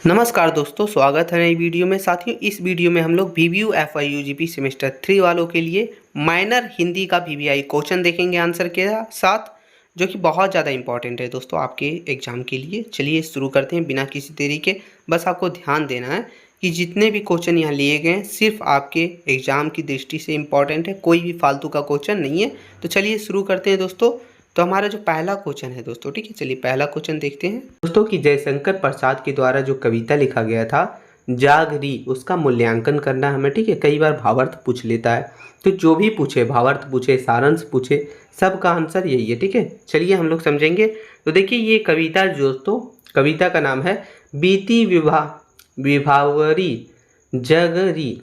नमस्कार दोस्तों, स्वागत है नई वीडियो में। साथियों, इस वीडियो में हम लोग VBU FI UGP सेमेस्टर 3 वालों के लिए माइनर हिंदी का VBI क्वेश्चन देखेंगे आंसर के साथ, जो कि बहुत ज़्यादा इंपॉर्टेंट है दोस्तों आपके एग्जाम के लिए। चलिए शुरू करते हैं बिना किसी देरी के। बस आपको ध्यान देना है कि जितने भी क्वेश्चन यहाँ लिए गए हैं सिर्फ आपके एग्जाम की दृष्टि से इम्पॉर्टेंट है, कोई भी फालतू का क्वेश्चन नहीं है। तो चलिए शुरू करते हैं दोस्तों। तो हमारा जो पहला क्वेश्चन है दोस्तों, ठीक है, चलिए पहला क्वेश्चन देखते हैं दोस्तों कि जयशंकर प्रसाद के द्वारा जो कविता लिखा गया था जागरी, उसका मूल्यांकन करना हमें, ठीक है। कई बार भावार्थ पूछ लेता है, तो जो भी पूछे, भावार्थ पूछे, सारांश पूछे, सबका आंसर यही है, ठीक है। चलिए हम लोग समझेंगे। तो देखिए ये कविता दोस्तों, कविता का नाम है बीती विभावरी जगरी।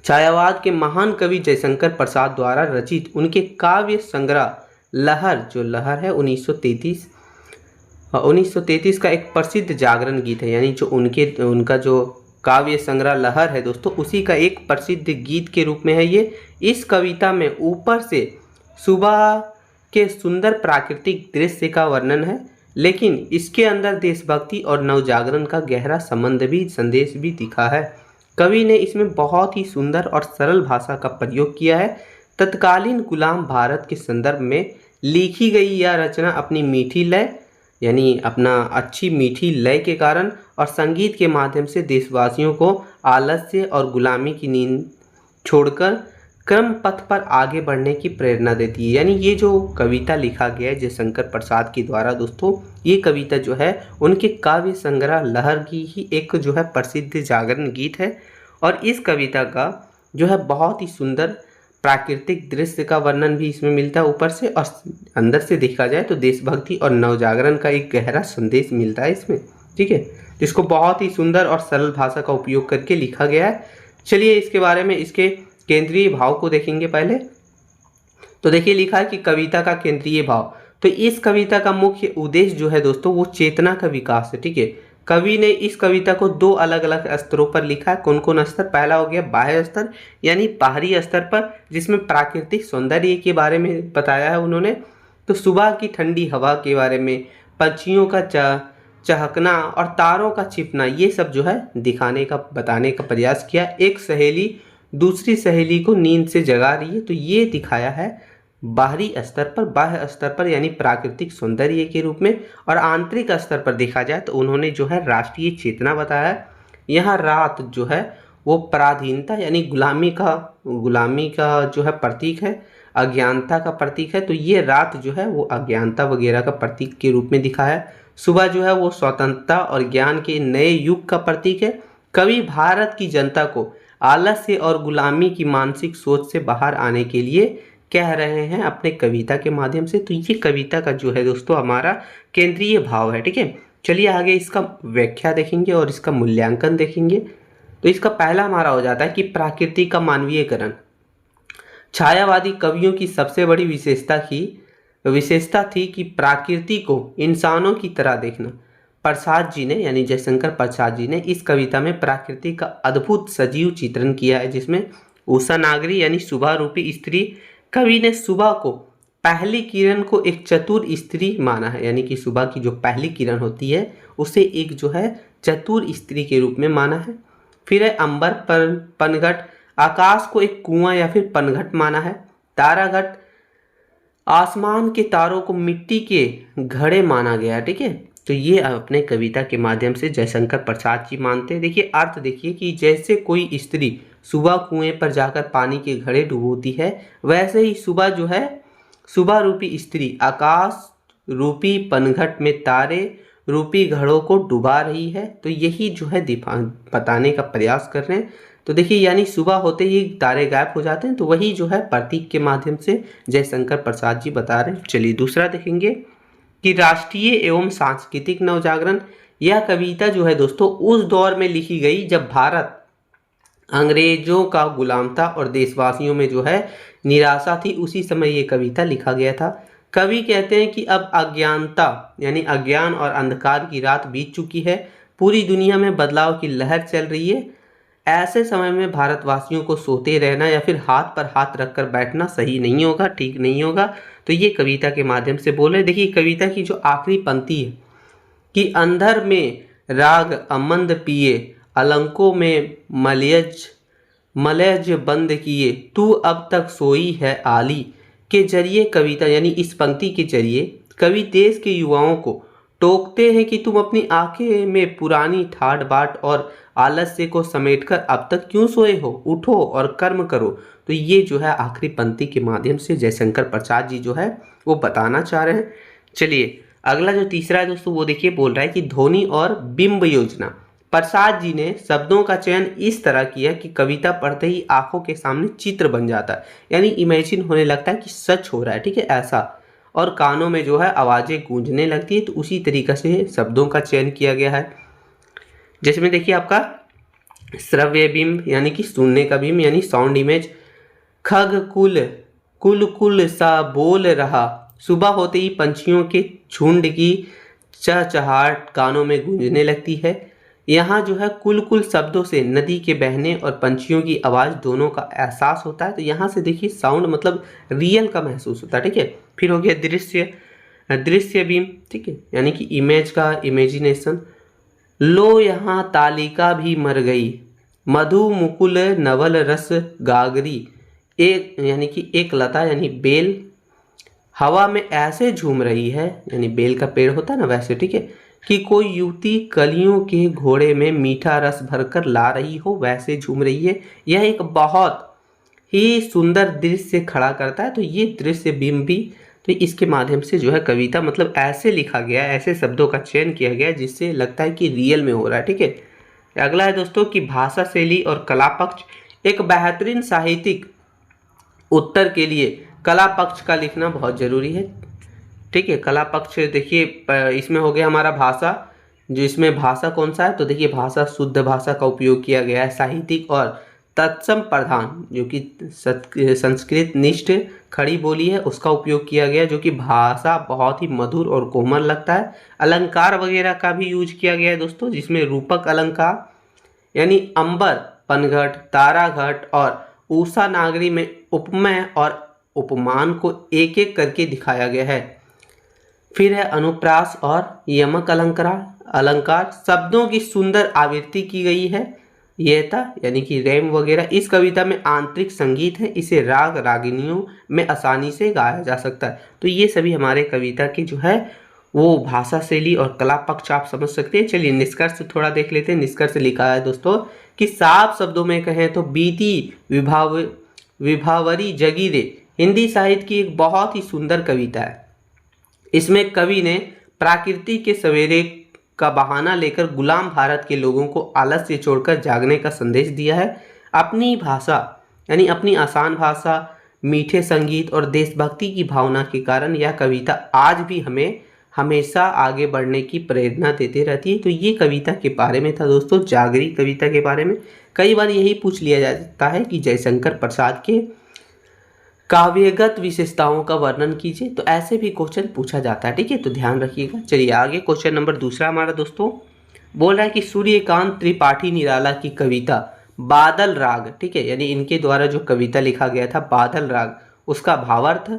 छायावाद के महान कवि जयशंकर प्रसाद द्वारा रचित उनके काव्य संग्रह लहर, जो लहर है 1933 का एक प्रसिद्ध जागरण गीत है। यानी जो उनका जो काव्य संग्रह लहर है दोस्तों, उसी का एक प्रसिद्ध गीत के रूप में है ये। इस कविता में ऊपर से सुबह के सुंदर प्राकृतिक दृश्य का वर्णन है, लेकिन इसके अंदर देशभक्ति और नवजागरण का गहरा संदेश भी दिखा है। कवि ने इसमें बहुत ही सुंदर और सरल भाषा का प्रयोग किया है। तत्कालीन गुलाम भारत के संदर्भ में लिखी गई यह रचना अपनी मीठी लय, यानी अपना अच्छी मीठी लय के कारण और संगीत के माध्यम से देशवासियों को आलस्य और गुलामी की नींद छोड़कर क्रम पथ पर आगे बढ़ने की प्रेरणा देती है। यानी ये जो कविता लिखा गया है जयशंकर प्रसाद के द्वारा दोस्तों, ये कविता जो है उनके काव्य संग्रह लहर की ही एक जो है प्रसिद्ध जागरण गीत है। और इस कविता का जो है बहुत ही सुंदर प्राकृतिक दृश्य का वर्णन भी इसमें मिलता है ऊपर से, और अंदर से देखा जाए तो देशभक्ति और नवजागरण का एक गहरा संदेश मिलता है इसमें, ठीक है। जिसको बहुत ही सुंदर और सरल भाषा का उपयोग करके लिखा गया है। चलिए इसके बारे में, इसके केंद्रीय भाव को देखेंगे पहले। तो देखिए लिखा है कि कविता का केंद्रीय भाव। तो इस कविता का मुख्य उद्देश्य जो है दोस्तों वो चेतना का विकास है, ठीक है। कवि ने इस कविता को दो अलग अलग स्तरों पर लिखा है। कौन कौन स्तर? पहला हो गया बाह्य स्तर, यानी बाहरी स्तर पर, जिसमें प्राकृतिक सौंदर्य के बारे में बताया है उन्होंने। तो सुबह की ठंडी हवा के बारे में, पक्षियों का चहकना और तारों का छिपना, ये सब जो है दिखाने का, बताने का प्रयास किया। एक सहेली दूसरी सहेली को नींद से जगा रही है, तो ये दिखाया है बाहरी स्तर पर। बाह्य स्तर पर यानी प्राकृतिक सौंदर्य के रूप में। और आंतरिक स्तर पर देखा जाए तो उन्होंने जो है राष्ट्रीय चेतना बताया है। यहाँ रात जो है वो पराधीनता यानी गुलामी का जो है प्रतीक है, अज्ञानता का प्रतीक है। तो ये रात जो है वो अज्ञानता वगैरह का प्रतीक के रूप में दिखा है। सुबह जो है वो स्वतंत्रता और ज्ञान के नए युग का प्रतीक है। कवि भारत की जनता को आलस्य और गुलामी की मानसिक सोच से बाहर आने के लिए कह रहे हैं अपने कविता के माध्यम से। तो ये कविता का जो है दोस्तों हमारा केंद्रीय भाव है, ठीक है। चलिए आगे इसका व्याख्या देखेंगे और इसका मूल्यांकन देखेंगे। तो इसका पहला हमारा हो जाता है कि प्रकृति का मानवीयकरण। छायावादी कवियों की सबसे बड़ी विशेषता थी कि प्रकृति को इंसानों की तरह देखना। प्रसाद जी ने, यानी जयशंकर प्रसाद जी ने इस कविता में प्रकृति का अद्भुत सजीव चित्रण किया है, जिसमें उषा नागरी यानी सुबह रूपी स्त्री, कवि ने सुबह को, पहली किरण को एक चतुर स्त्री माना है। यानी कि सुबह की जो पहली किरण होती है उसे एक जो है चतुर स्त्री के रूप में माना है। फिर है अंबर पर पनघट, आकाश को एक कुआं या फिर पनघट माना है। ताराघट, आसमान के तारों को मिट्टी के घड़े माना गया, ठीक है। तो ये अपने कविता के माध्यम से जयशंकर प्रसाद जी मानते हैं। देखिए अर्थ देखिए कि जैसे कोई स्त्री सुबह कुएं पर जाकर पानी के घड़े डुबोती है, वैसे ही सुबह जो है, सुबह रूपी स्त्री आकाश रूपी पनघट में तारे रूपी घड़ों को डुबा रही है। तो यही जो है बताने का प्रयास कर रहे हैं। तो देखिए यानी सुबह होते ही तारे गायब हो जाते हैं, तो वही जो है प्रतीक के माध्यम से जयशंकर प्रसाद जी बता रहे हैं। चलिए दूसरा देखेंगे कि राष्ट्रीय एवं सांस्कृतिक नवजागरण। यह कविता जो है दोस्तों उस दौर में लिखी गई जब भारत अंग्रेजों का गुलाम था और देशवासियों में जो है निराशा थी। उसी समय ये कविता लिखा गया था। कवि कहते हैं कि अब अज्ञानता यानी अज्ञान और अंधकार की रात बीत चुकी है, पूरी दुनिया में बदलाव की लहर चल रही है। ऐसे समय में भारतवासियों को सोते रहना या फिर हाथ पर हाथ रखकर बैठना सही नहीं होगा, ठीक नहीं होगा। तो ये कविता के माध्यम से बोले। देखिए कविता की जो आखिरी पंक्ति है कि अंधर में राग अमंद पिए, अलंकों में मलयज बंद किए, तू अब तक सोई है आली के जरिए कविता, यानी इस पंक्ति के जरिए कवि देश के युवाओं को टोकते हैं कि तुम अपनी आंखें में पुरानी ठाट बाट और आलस्य को समेटकर अब तक क्यों सोए हो, उठो और कर्म करो। तो ये जो है आखिरी पंक्ति के माध्यम से जयशंकर प्रसाद जी जो है वो बताना चाह रहे हैं। चलिए अगला जो तीसरा है दोस्तों वो देखिए, बोल रहा है कि ध्वनि और बिंब योजना। प्रसाद जी ने शब्दों का चयन इस तरह किया कि कविता पढ़ते ही आंखों के सामने चित्र बन जाता है, यानी इमेजिन होने लगता है कि सच हो रहा है, ठीक है ऐसा, और कानों में जो है आवाज़ें गूंजने लगती है। तो उसी तरीक़े से शब्दों का चयन किया गया है, जिसमें देखिए आपका श्रव्य बिंब यानी कि सुनने का बिंब यानी साउंड इमेज। खग कुल कुल कुल सा बोल रहा, सुबह होते ही पंछियों के झुंड की चहचहाट कानों में गूंजने लगती है। यहाँ जो है कुल कुल शब्दों से नदी के बहने और पंछियों की आवाज़ दोनों का एहसास होता है। तो यहाँ से देखिए साउंड मतलब रियल का महसूस होता है, ठीक है। फिर हो गया दृश्य बीम, ठीक है, यानी कि इमेज का इमेजिनेशन। लो यहाँ तालिका भी मर गई, मधु मुकुल नवल रस गागरी, एक यानी कि एक लता यानी बेल हवा में ऐसे झूम रही है, यानी बेल का पेड़ होता है ना वैसे, ठीक है, कि कोई युवती कलियों के घोड़े में मीठा रस भरकर ला रही हो वैसे झूम रही है। यह एक बहुत ही सुंदर दृश्य खड़ा करता है। तो ये दृश्य बिंब भी, तो इसके माध्यम से जो है कविता मतलब ऐसे लिखा गया है, ऐसे शब्दों का चयन किया गया है जिससे लगता है कि रियल में हो रहा है, ठीक है। अगला है दोस्तों कि भाषा शैली और कला पक्ष। एक बेहतरीन साहित्यिक उत्तर के लिए कला पक्ष का लिखना बहुत ज़रूरी है, ठीक है। कला पक्ष देखिए इसमें हो गया हमारा भाषा, जो इसमें भाषा कौन सा है, तो देखिए भाषा शुद्ध भाषा का उपयोग किया गया है। साहित्यिक और तत्सम प्रधान जो कि संस्कृत निष्ठ खड़ी बोली है उसका उपयोग किया गया, जो कि भाषा बहुत ही मधुर और कोमल लगता है। अलंकार वगैरह का भी यूज किया गया है दोस्तों, जिसमें रूपक अलंकार यानी अंबर, पनघट, ताराघट और उषा नागरी में उपमेय और उपमान को एक एक करके दिखाया गया है। फिर है अनुप्रास और यमक अलंकार शब्दों की सुंदर आवृत्ति की गई है। यह था यानी कि रैम वगैरह। इस कविता में आंतरिक संगीत है, इसे राग रागिनियों में आसानी से गाया जा सकता है। तो ये सभी हमारे कविता की जो है वो भाषा शैली और कला पक्ष आप समझ सकते हैं। चलिए निष्कर्ष थोड़ा देख लेते हैं। निष्कर्ष लिखा है दोस्तों कि साफ शब्दों में कहें तो बीती विभावरी जगीरे हिंदी साहित्य की एक बहुत ही सुंदर कविता है। इसमें कवि ने प्रकृति के सवेरे का बहाना लेकर गुलाम भारत के लोगों को आलस्य छोड़कर जागने का संदेश दिया है। अपनी भाषा यानी अपनी आसान भाषा, मीठे संगीत और देशभक्ति की भावना के कारण यह कविता आज भी हमें हमेशा आगे बढ़ने की प्रेरणा देती रहती है। तो ये कविता के बारे में था दोस्तों, जागरी कविता के बारे में। कई बार यही पूछ लिया जाता है कि जयशंकर प्रसाद के काव्यगत विशेषताओं का वर्णन कीजिए, तो ऐसे भी क्वेश्चन पूछा जाता है, ठीक है, तो ध्यान रखिएगा। चलिए आगे क्वेश्चन नंबर दूसरा हमारा दोस्तों बोल रहा है कि सूर्यकांत त्रिपाठी निराला की कविता बादल राग, ठीक है, यानी इनके द्वारा जो कविता लिखा गया था बादल राग, उसका भावार्थ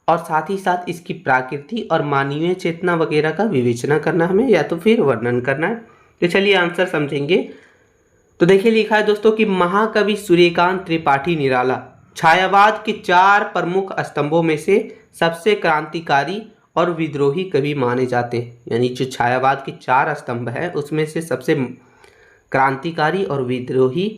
और साथ ही साथ इसकी प्राकृति और मानवीय चेतना वगैरह का विवेचना करना हमें, या तो फिर वर्णन करना है। तो चलिए आंसर समझेंगे। तो देखिए लिखा है दोस्तों कि महाकवि सूर्यकांत त्रिपाठी निराला छायावाद के 4 प्रमुख स्तंभों में से सबसे क्रांतिकारी और विद्रोही कवि माने जाते हैं। यानी जो छायावाद के 4 स्तंभ हैं उसमें से सबसे क्रांतिकारी और विद्रोही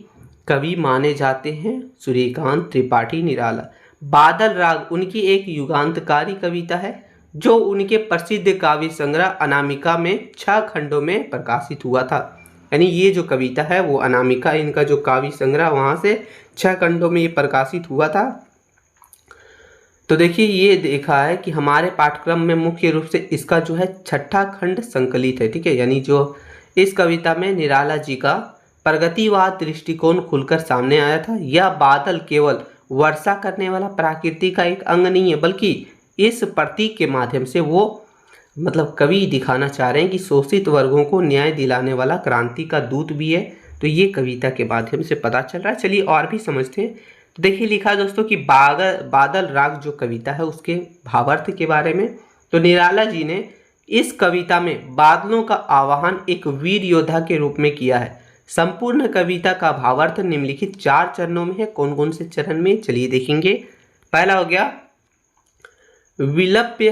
कवि माने जाते हैं सूर्यकांत त्रिपाठी निराला। बादल राग उनकी एक युगांतकारी कविता है जो उनके प्रसिद्ध काव्य संग्रह अनामिका में 6 खंडों में प्रकाशित हुआ था। यानी ये जो कविता है वो अनामिका, इनका जो काव्य संग्रह वहाँ से 6 खंडों में ये प्रकाशित हुआ था। तो देखिए ये देखा है कि हमारे पाठ्यक्रम में मुख्य रूप से इसका जो है 6ठा खंड संकलित है, ठीक है। यानी जो इस कविता में निराला जी का प्रगतिवाद दृष्टिकोण खुलकर सामने आया था। यह बादल केवल वर्षा करने वाला प्रकृति का एक अंग नहीं है, बल्कि इस प्रतीक के माध्यम से वो मतलब कवि दिखाना चाह रहे हैं कि शोषित वर्गों को न्याय दिलाने वाला क्रांति का दूत भी है। तो ये कविता के माध्यम से पता चल रहा है। चलिए और भी समझते हैं। तो देखिए लिखा है दोस्तों कि बादल राग जो कविता है उसके भावार्थ के बारे में। तो निराला जी ने इस कविता में बादलों का आवाहन एक वीर योद्धा के रूप में किया है। संपूर्ण कविता का भावार्थ निम्नलिखित 4 चरणों में है। कौन कौन से चरण में, चलिए देखेंगे। पहला हो गया विलव्य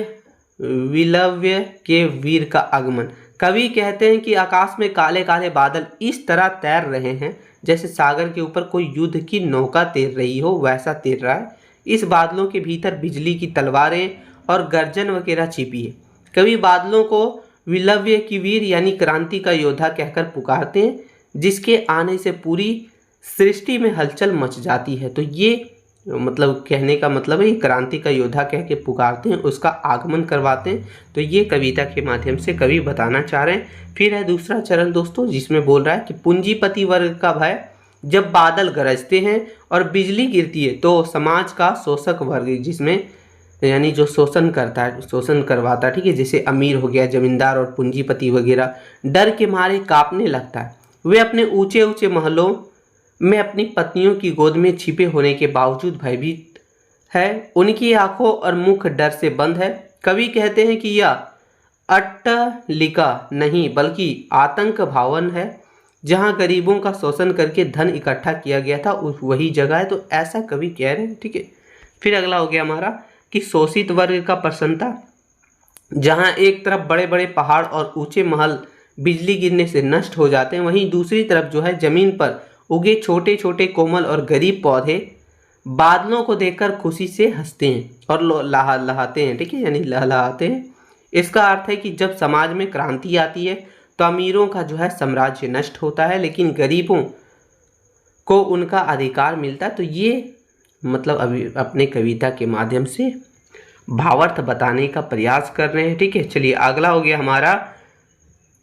के वीर का आगमन। कवि कहते हैं कि आकाश में काले काले बादल इस तरह तैर रहे हैं जैसे सागर के ऊपर कोई युद्ध की नौका तैर रही हो, वैसा तैर रहा है। इस बादलों के भीतर बिजली की तलवारें और गर्जन वगैरह छिपी है। कवि बादलों को विलव्य की वीर यानी क्रांति का योद्धा कहकर पुकारते हैं, जिसके आने से पूरी सृष्टि में हलचल मच जाती है। तो ये मतलब कहने का मतलब है, ये क्रांति का योद्धा कह के पुकारते हैं, उसका आगमन करवाते हैं। तो ये कविता के माध्यम से कवि बताना चाह रहे हैं। फिर है दूसरा चरण दोस्तों, जिसमें बोल रहा है कि पूंजीपति वर्ग का भय। जब बादल गरजते हैं और बिजली गिरती है तो समाज का शोषक वर्ग, जिसमें यानी जो शोषण करता है, शोषण करवाता है, ठीक है, जैसे अमीर हो गया, जमींदार और पूंजीपति वगैरह, डर के मारे कांपने लगता है। वे अपने ऊंचे ऊंचे महलों में अपनी पत्नियों की गोद में छिपे होने के बावजूद भयभीत है। उनकी आंखों और मुख डर से बंद है। कवि कहते हैं कि यह अट्टलिका नहीं बल्कि आतंक भवन है, जहां गरीबों का शोषण करके धन इकट्ठा किया गया था, वही जगह है। तो ऐसा कवि कह रहे हैं, ठीक है। फिर अगला हो गया हमारा कि शोषित वर्ग का प्रसन्नता। जहां एक तरफ बड़े बड़े पहाड़ और ऊंचे महल बिजली गिरने से नष्ट हो जाते हैं, वहीं दूसरी तरफ जो है जमीन पर उगे छोटे छोटे कोमल और गरीब पौधे बादलों को देखकर खुशी से हंसते हैं और लहाते हैं, ठीक है, यानी लहलहाते हैं। इसका अर्थ है कि जब समाज में क्रांति आती है तो अमीरों का जो है साम्राज्य नष्ट होता है, लेकिन गरीबों को उनका अधिकार मिलता है। तो ये मतलब अभी अपने कविता के माध्यम से भावार्थ बताने का प्रयास कर रहे हैं, ठीक है। चलिए अगला हो गया हमारा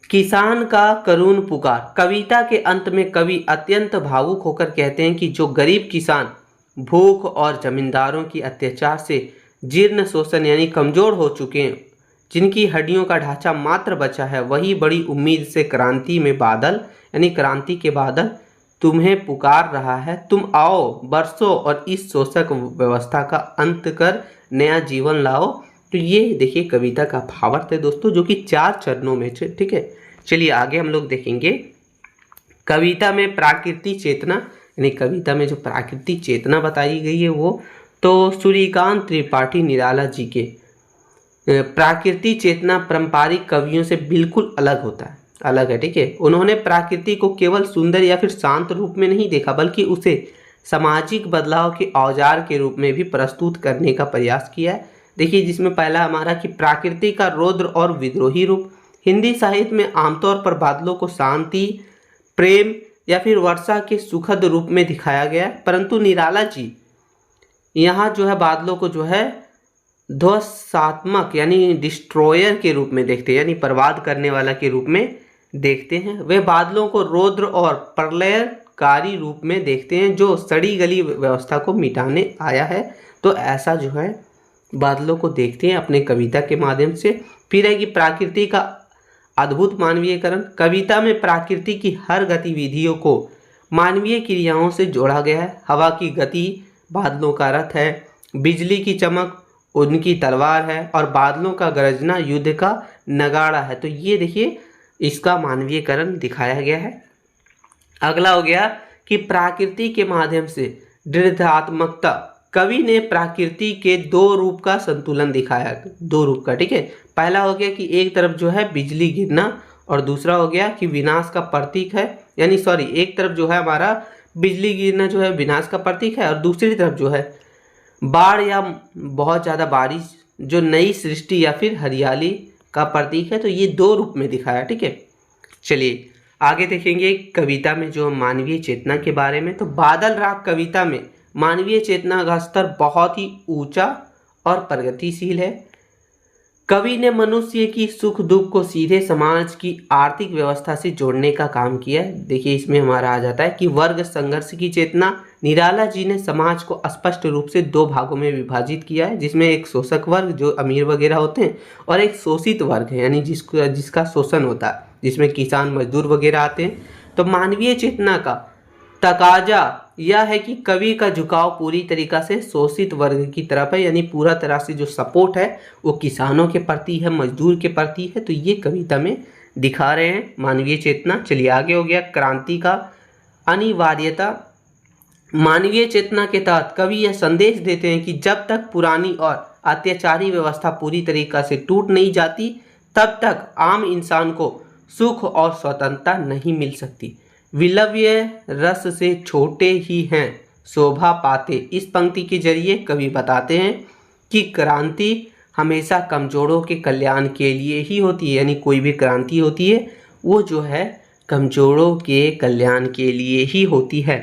किसान का करुण पुकार। कविता के अंत में कवि अत्यंत भावुक होकर कहते हैं कि जो गरीब किसान भूख और जमींदारों की अत्याचार से जीर्ण शोषण यानी कमजोर हो चुके हैं, जिनकी हड्डियों का ढांचा मात्र बचा है, वही बड़ी उम्मीद से क्रांति में बादल यानी क्रांति के बादल तुम्हें पुकार रहा है। तुम आओ बरसो और इस शोषक व्यवस्था का अंत कर नया जीवन लाओ। तो ये देखिए कविता का भावार्थ है दोस्तों, जो कि 4 चरणों में, ठीक है। चलिए आगे हम लोग देखेंगे कविता में प्राकृतिक चेतना, यानी कविता में जो प्राकृतिक चेतना बताई गई है वो तो सूर्यकांत त्रिपाठी निराला जी के प्राकृतिक चेतना पारंपरिक कवियों से बिल्कुल अलग है, ठीक है। उन्होंने प्रकृति को केवल सुंदर या फिर शांत रूप में नहीं देखा, बल्कि उसे सामाजिक बदलाव के औजार के रूप में भी प्रस्तुत करने का प्रयास किया है। देखिए जिसमें पहला हमारा कि प्रकृति का रौद्र और विद्रोही रूप। हिंदी साहित्य में आमतौर पर बादलों को शांति, प्रेम या फिर वर्षा के सुखद रूप में दिखाया गया, परंतु निराला जी यहाँ जो है बादलों को जो है ध्वंसात्मक यानी डिस्ट्रॉयर के रूप में देखते हैं, यानी बर्बाद करने वाला के रूप में देखते हैं। वे बादलों को रौद्र और प्रलयकारी रूप में देखते हैं, जो सड़ी गली व्यवस्था को मिटाने आया है। तो ऐसा जो है बादलों को देखते हैं अपने कविता के माध्यम से। फिर है कि प्रकृति का अद्भुत मानवीयकरण। कविता में प्रकृति की हर गतिविधियों को मानवीय क्रियाओं से जोड़ा गया है। हवा की गति बादलों का रथ है, बिजली की चमक उनकी तलवार है और बादलों का गरजना युद्ध का नगाड़ा है। तो ये देखिए इसका मानवीयकरण दिखाया गया है। अगला हो गया कि प्रकृति के माध्यम से दृढ़ात्मकता। कवि ने प्रकृति के 2 रूप का संतुलन दिखाया, 2 रूप का, ठीक है। पहला हो गया कि एक तरफ जो है बिजली गिरना और दूसरा हो गया कि विनाश का प्रतीक है, यानी एक तरफ जो है हमारा बिजली गिरना जो है विनाश का प्रतीक है और दूसरी तरफ जो है बाढ़ या बहुत ज़्यादा बारिश जो नई सृष्टि या फिर हरियाली का प्रतीक है। तो ये 2 रूप में दिखाया, ठीक है। चलिए आगे देखेंगे कविता में जो मानवीय चेतना के बारे में। तो बादल राग कविता में मानवीय चेतना का स्तर बहुत ही ऊंचा और प्रगतिशील है। कवि ने मनुष्य की सुख दुख को सीधे समाज की आर्थिक व्यवस्था से जोड़ने का काम किया है। देखिए इसमें हमारा आ जाता है कि वर्ग संघर्ष की चेतना। निराला जी ने समाज को स्पष्ट रूप से 2 भागों में विभाजित किया है, जिसमें एक शोषक वर्ग जो अमीर वगैरह होते हैं और एक शोषित वर्ग है, यानी जिसका शोषण होता है, जिसमें किसान मजदूर वगैरह आते हैं। तो मानवीय चेतना का तकाजा यह है कि कवि का झुकाव पूरी तरीका से शोषित वर्ग की तरफ है, यानी पूरा तरह से जो सपोर्ट है वो किसानों के प्रति है, मजदूर के प्रति है। तो ये कविता में दिखा रहे हैं मानवीय चेतना। चलिए आगे हो गया क्रांति का अनिवार्यता। मानवीय चेतना के तहत कवि यह संदेश देते हैं कि जब तक पुरानी और अत्याचारी व्यवस्था पूरी तरीका से टूट नहीं जाती तब तक आम इंसान को सुख और स्वतंत्रता नहीं मिल सकती। विलव्य रस से छोटे ही हैं शोभा पाते। इस पंक्ति के जरिए कवि बताते हैं कि क्रांति हमेशा कमजोरों के कल्याण के लिए ही होती है, यानी कोई भी क्रांति होती है वो जो है कमजोरों के कल्याण के लिए ही होती है।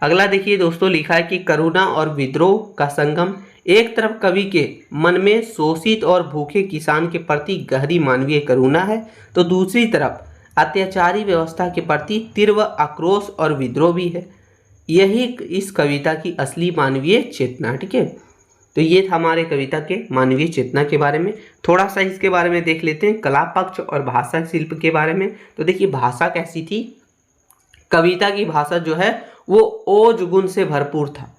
अगला देखिए दोस्तों, लिखा है कि करुणा और विद्रोह का संगम। एक तरफ कवि के मन में शोषित और भूखे किसान के प्रति गहरी मानवीय करुणा है, तो दूसरी तरफ अत्याचारी व्यवस्था के प्रति तीव्र आक्रोश और विद्रोह भी है। यही इस कविता की असली मानवीय चेतना। ठीक है, तो ये था हमारे कविता के मानवीय चेतना के बारे में। थोड़ा सा इसके बारे में देख लेते हैं कला पक्ष और भाषा शिल्प के बारे में। तो देखिए भाषा कैसी थी। कविता की भाषा जो है वो ओज गुण से भरपूर था।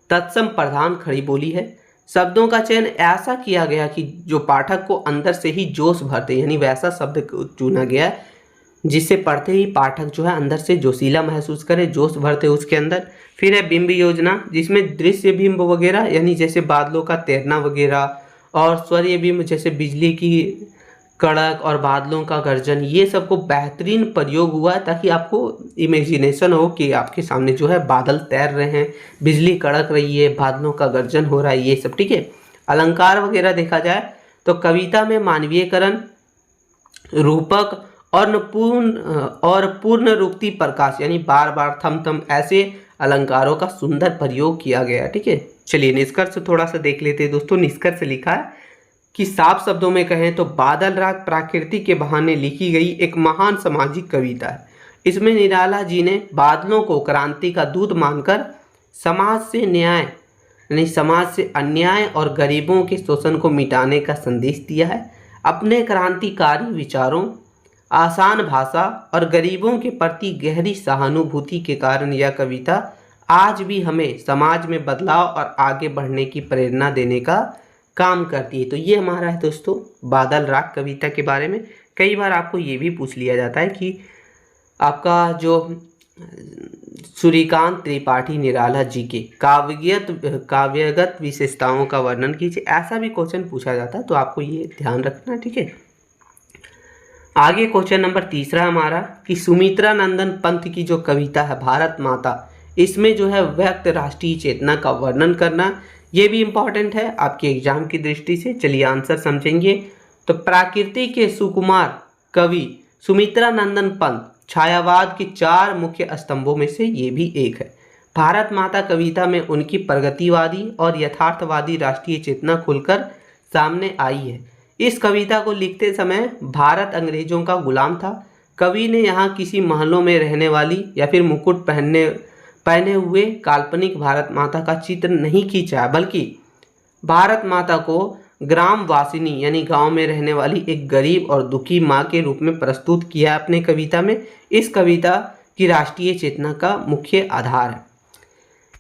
तत्सम प्रधान खड़ी बोली है। शब्दों का चयन ऐसा किया गया कि जो पाठक को अंदर से ही जोश भरते, यानी वैसा शब्द चुना गया जिससे पढ़ते ही पाठक जो है अंदर से जोशीला महसूस करे, जोश भरते उसके अंदर। फिर है बिंब योजना, जिसमें दृश्य बिंब वगैरह यानी जैसे बादलों का तैरना वगैरह, और स्वरीय बिंब जैसे बिजली की कड़क और बादलों का गर्जन, ये सबको बेहतरीन प्रयोग हुआ है ताकि आपको इमेजिनेशन हो कि आपके सामने जो है बादल तैर रहे हैं, बिजली कड़क रही है, बादलों का गर्जन हो रहा है, ये सब। ठीक है, अलंकार वगैरह देखा जाए तो कविता में मानवीयकरण, रूपक और पूर्ण रूपती प्रकाश यानी बार बार थम थम ऐसे अलंकारों का सुंदर प्रयोग किया गया। ठीक है, चलिए निष्कर्ष थोड़ा सा देख लेते हैं दोस्तों। निष्कर्ष लिखा है कि साफ शब्दों में कहें तो बादल रात प्रकृति के बहाने लिखी गई एक महान सामाजिक कविता है। इसमें निराला जी ने बादलों को क्रांति का दूत मानकर समाज से अन्याय और गरीबों के शोषण को मिटाने का संदेश दिया है। अपने क्रांतिकारी विचारों, आसान भाषा और गरीबों के प्रति गहरी सहानुभूति के कारण यह कविता आज भी हमें समाज में बदलाव और आगे बढ़ने की प्रेरणा देने का काम करती है। तो ये हमारा है दोस्तों बादल राग कविता के बारे में। कई बार आपको ये भी पूछ लिया जाता है कि आपका जो सूर्यकांत त्रिपाठी निराला जी के काव्यगत विशेषताओं का वर्णन कीजिए, ऐसा भी क्वेश्चन पूछा जाता है, तो आपको ये ध्यान रखना। ठीक है, आगे क्वेश्चन नंबर 3 हमारा कि सुमित्रा नंदन पंत की जो कविता है भारत माता, इसमें जो है व्यक्त राष्ट्रीय चेतना का वर्णन करना, ये भी इम्पॉर्टेंट है आपके एग्जाम की दृष्टि से। चलिए आंसर समझेंगे। तो प्रकृति के सुकुमार कवि सुमित्रा नंदन पंत छायावाद के 4 मुख्य स्तंभों में से ये भी एक है। भारत माता कविता में उनकी प्रगतिवादी और यथार्थवादी राष्ट्रीय चेतना खुलकर सामने आई है। इस कविता को लिखते समय भारत अंग्रेजों का गुलाम था। कवि ने यहाँ किसी महलों में रहने वाली या फिर मुकुट पहने हुए काल्पनिक भारत माता का चित्र नहीं खींचा, बल्कि भारत माता को ग्राम वासिनी यानी गांव में रहने वाली एक गरीब और दुखी माँ के रूप में प्रस्तुत किया अपने कविता में। इस कविता की राष्ट्रीय चेतना का मुख्य आधार है,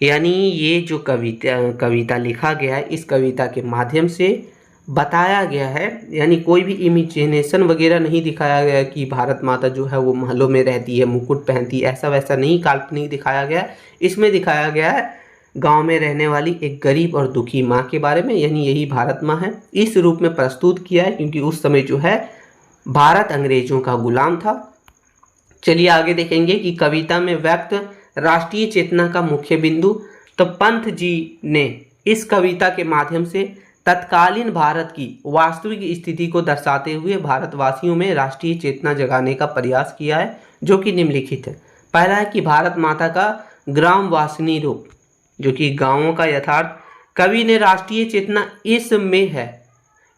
यानी ये जो कविता लिखा गया है, इस कविता के माध्यम से बताया गया है, यानी कोई भी इमेजिनेशन वगैरह नहीं दिखाया गया कि भारत माता जो है वो महलों में रहती है, मुकुट पहनती है, ऐसा वैसा नहीं काल्पनिक दिखाया गया। इसमें दिखाया गया है गांव में रहने वाली एक गरीब और दुखी माँ के बारे में, यानी यही भारत माँ है। इस रूप में प्रस्तुत किया है क्योंकि उस समय जो है भारत अंग्रेजों का गुलाम था। चलिए आगे देखेंगे कि कविता में व्यक्त राष्ट्रीय चेतना का मुख्य बिंदु। तो पंत जी ने इस कविता के माध्यम से तत्कालीन भारत की वास्तविक स्थिति को दर्शाते हुए भारतवासियों में राष्ट्रीय चेतना जगाने का प्रयास किया है, जो कि निम्नलिखित है। पहला है कि भारत माता का ग्राम वासिनी रूप, जो कि गांवों का यथार्थ। कवि ने राष्ट्रीय चेतना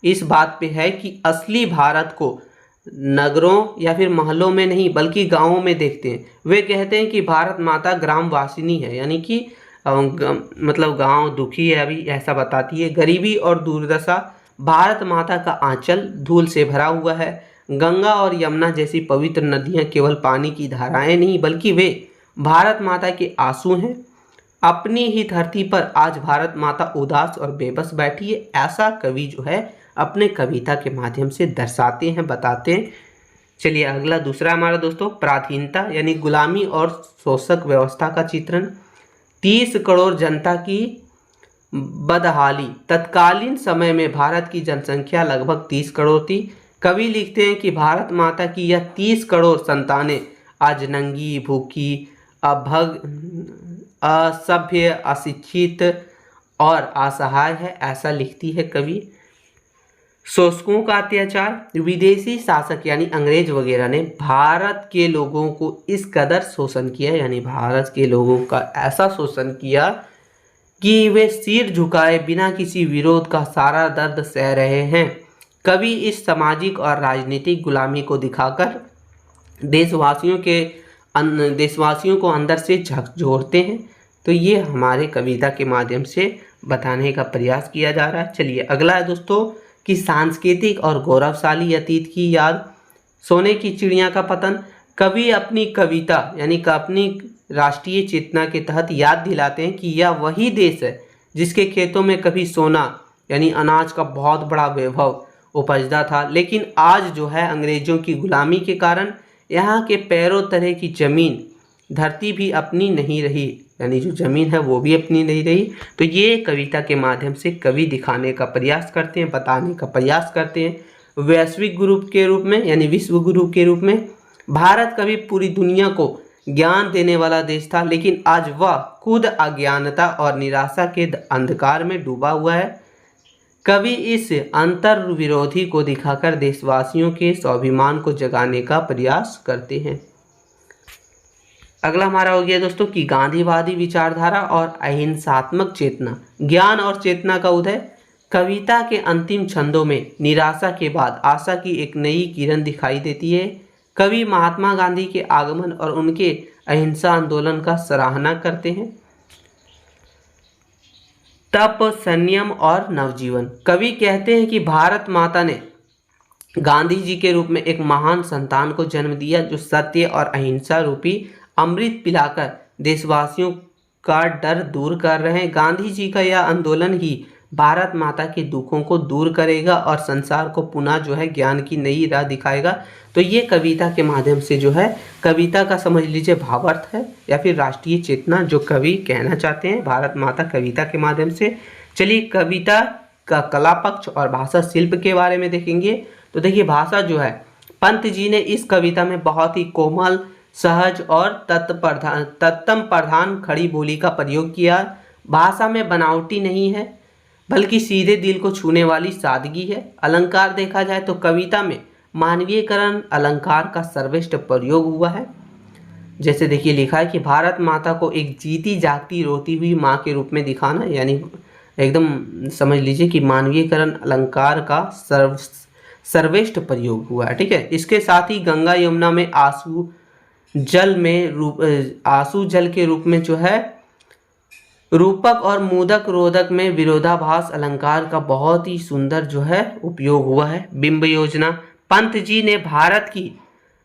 इस बात पे है कि असली भारत को नगरों या फिर महलों में नहीं बल्कि गांवों में देखते हैं। वे कहते हैं कि भारत माता ग्राम वासिनी है, यानी कि मतलब गांव दुखी है, अभी ऐसा बताती है। गरीबी और दुर्दशा, भारत माता का आंचल धूल से भरा हुआ है। गंगा और यमुना जैसी पवित्र नदियां केवल पानी की धाराएं नहीं बल्कि वे भारत माता के आंसू हैं, अपनी ही धरती पर आज भारत माता उदास और बेबस बैठी है, ऐसा कवि जो है अपने कविता के माध्यम से दर्शाते हैं, बताते हैं। चलिए अगला दूसरा हमारा दोस्तों, पराधीनता यानी गुलामी और शोषक व्यवस्था का चित्रण। 30 करोड़ जनता की बदहाली। तत्कालीन समय में भारत की जनसंख्या लगभग 30 करोड़ थी। कवि लिखते हैं कि भारत माता की यह 30 करोड़ संतानें आज नंगी, भूखी, असभ्य, अशिक्षित और असहाय है, ऐसा लिखती है कवि। शोषकों का अत्याचार। विदेशी शासक यानी अंग्रेज वगैरह ने भारत के लोगों को इस कदर शोषण किया, यानी भारत के लोगों का ऐसा शोषण किया कि वे सिर झुकाए बिना किसी विरोध का सारा दर्द सह रहे हैं। कवि इस सामाजिक और राजनीतिक गुलामी को दिखाकर देशवासियों को अंदर से झकझोरते हैं। तो ये हमारे कविता के माध्यम से बताने का प्रयास किया जा रहा है। चलिए अगला है दोस्तों कि सांस्कृतिक और गौरवशाली अतीत की याद। सोने की चिड़िया का पतन। कवि अपनी कविता यानी कि अपनी राष्ट्रीय चेतना के तहत याद दिलाते हैं कि यह वही देश है जिसके खेतों में कभी सोना यानी अनाज का बहुत बड़ा वैभव उपजता था, लेकिन आज जो है अंग्रेजों की गुलामी के कारण यहाँ के पैरों तले की जमीन, धरती भी अपनी नहीं रही, यानी जो जमीन है वो भी अपनी नहीं रही। तो ये कविता के माध्यम से कवि दिखाने का प्रयास करते हैं, बताने का प्रयास करते हैं। वैश्विक गुरु के रूप में यानी विश्व गुरु के रूप में भारत कभी पूरी दुनिया को ज्ञान देने वाला देश था, लेकिन आज वह खुद अज्ञानता और निराशा के अंधकार में डूबा हुआ है। कवि इस अंतर विरोधी को दिखाकर देशवासियों के स्वाभिमान को जगाने का प्रयास करते हैं। अगला हमारा हो गया दोस्तों कि गांधीवादी विचारधारा और अहिंसात्मक चेतना। ज्ञान और चेतना का उदय। कविता के अंतिम छंदों में निराशा के बाद आशा की एक नई किरण दिखाई देती है। कवि महात्मा गांधी के आगमन और उनके अहिंसा आंदोलन का सराहना करते हैं। तप, संयम और नवजीवन। कवि कहते हैं कि भारत माता ने गांधी जी के रूप में एक महान संतान को जन्म दिया जो सत्य और अहिंसा रूपी अमृत पिलाकर देशवासियों का डर दूर कर रहे हैं। गांधी जी का यह आंदोलन ही भारत माता के दुखों को दूर करेगा और संसार को पुनः जो है ज्ञान की नई राह दिखाएगा। तो ये कविता के माध्यम से जो है कविता का समझ लीजिए भावार्थ है या फिर राष्ट्रीय चेतना जो कवि कहना चाहते हैं भारत माता कविता के माध्यम से। चलिए कविता का कला पक्ष और भाषा शिल्प के बारे में देखेंगे। तो देखिए भाषा जो है पंत जी ने इस कविता में बहुत ही कोमल, सहज और तत्तम प्रधान खड़ी बोली का प्रयोग किया। भाषा में बनावटी नहीं है बल्कि सीधे दिल को छूने वाली सादगी है। अलंकार देखा जाए तो कविता में मानवीयकरण अलंकार का सर्वश्रेष्ठ प्रयोग हुआ है। जैसे देखिए लिखा है कि भारत माता को एक जीती जागती रोती हुई माँ के रूप में दिखाना, यानी एकदम समझ लीजिए कि मानवीयकरण अलंकार का सर्वश्रेष्ठ प्रयोग हुआ है। ठीक है, इसके साथ ही गंगा यमुना में आंसू जल के रूप में जो है रूपक और मोदक रोधक में विरोधाभास अलंकार का बहुत ही सुंदर जो है उपयोग हुआ है। बिंब योजना। पंत जी ने भारत की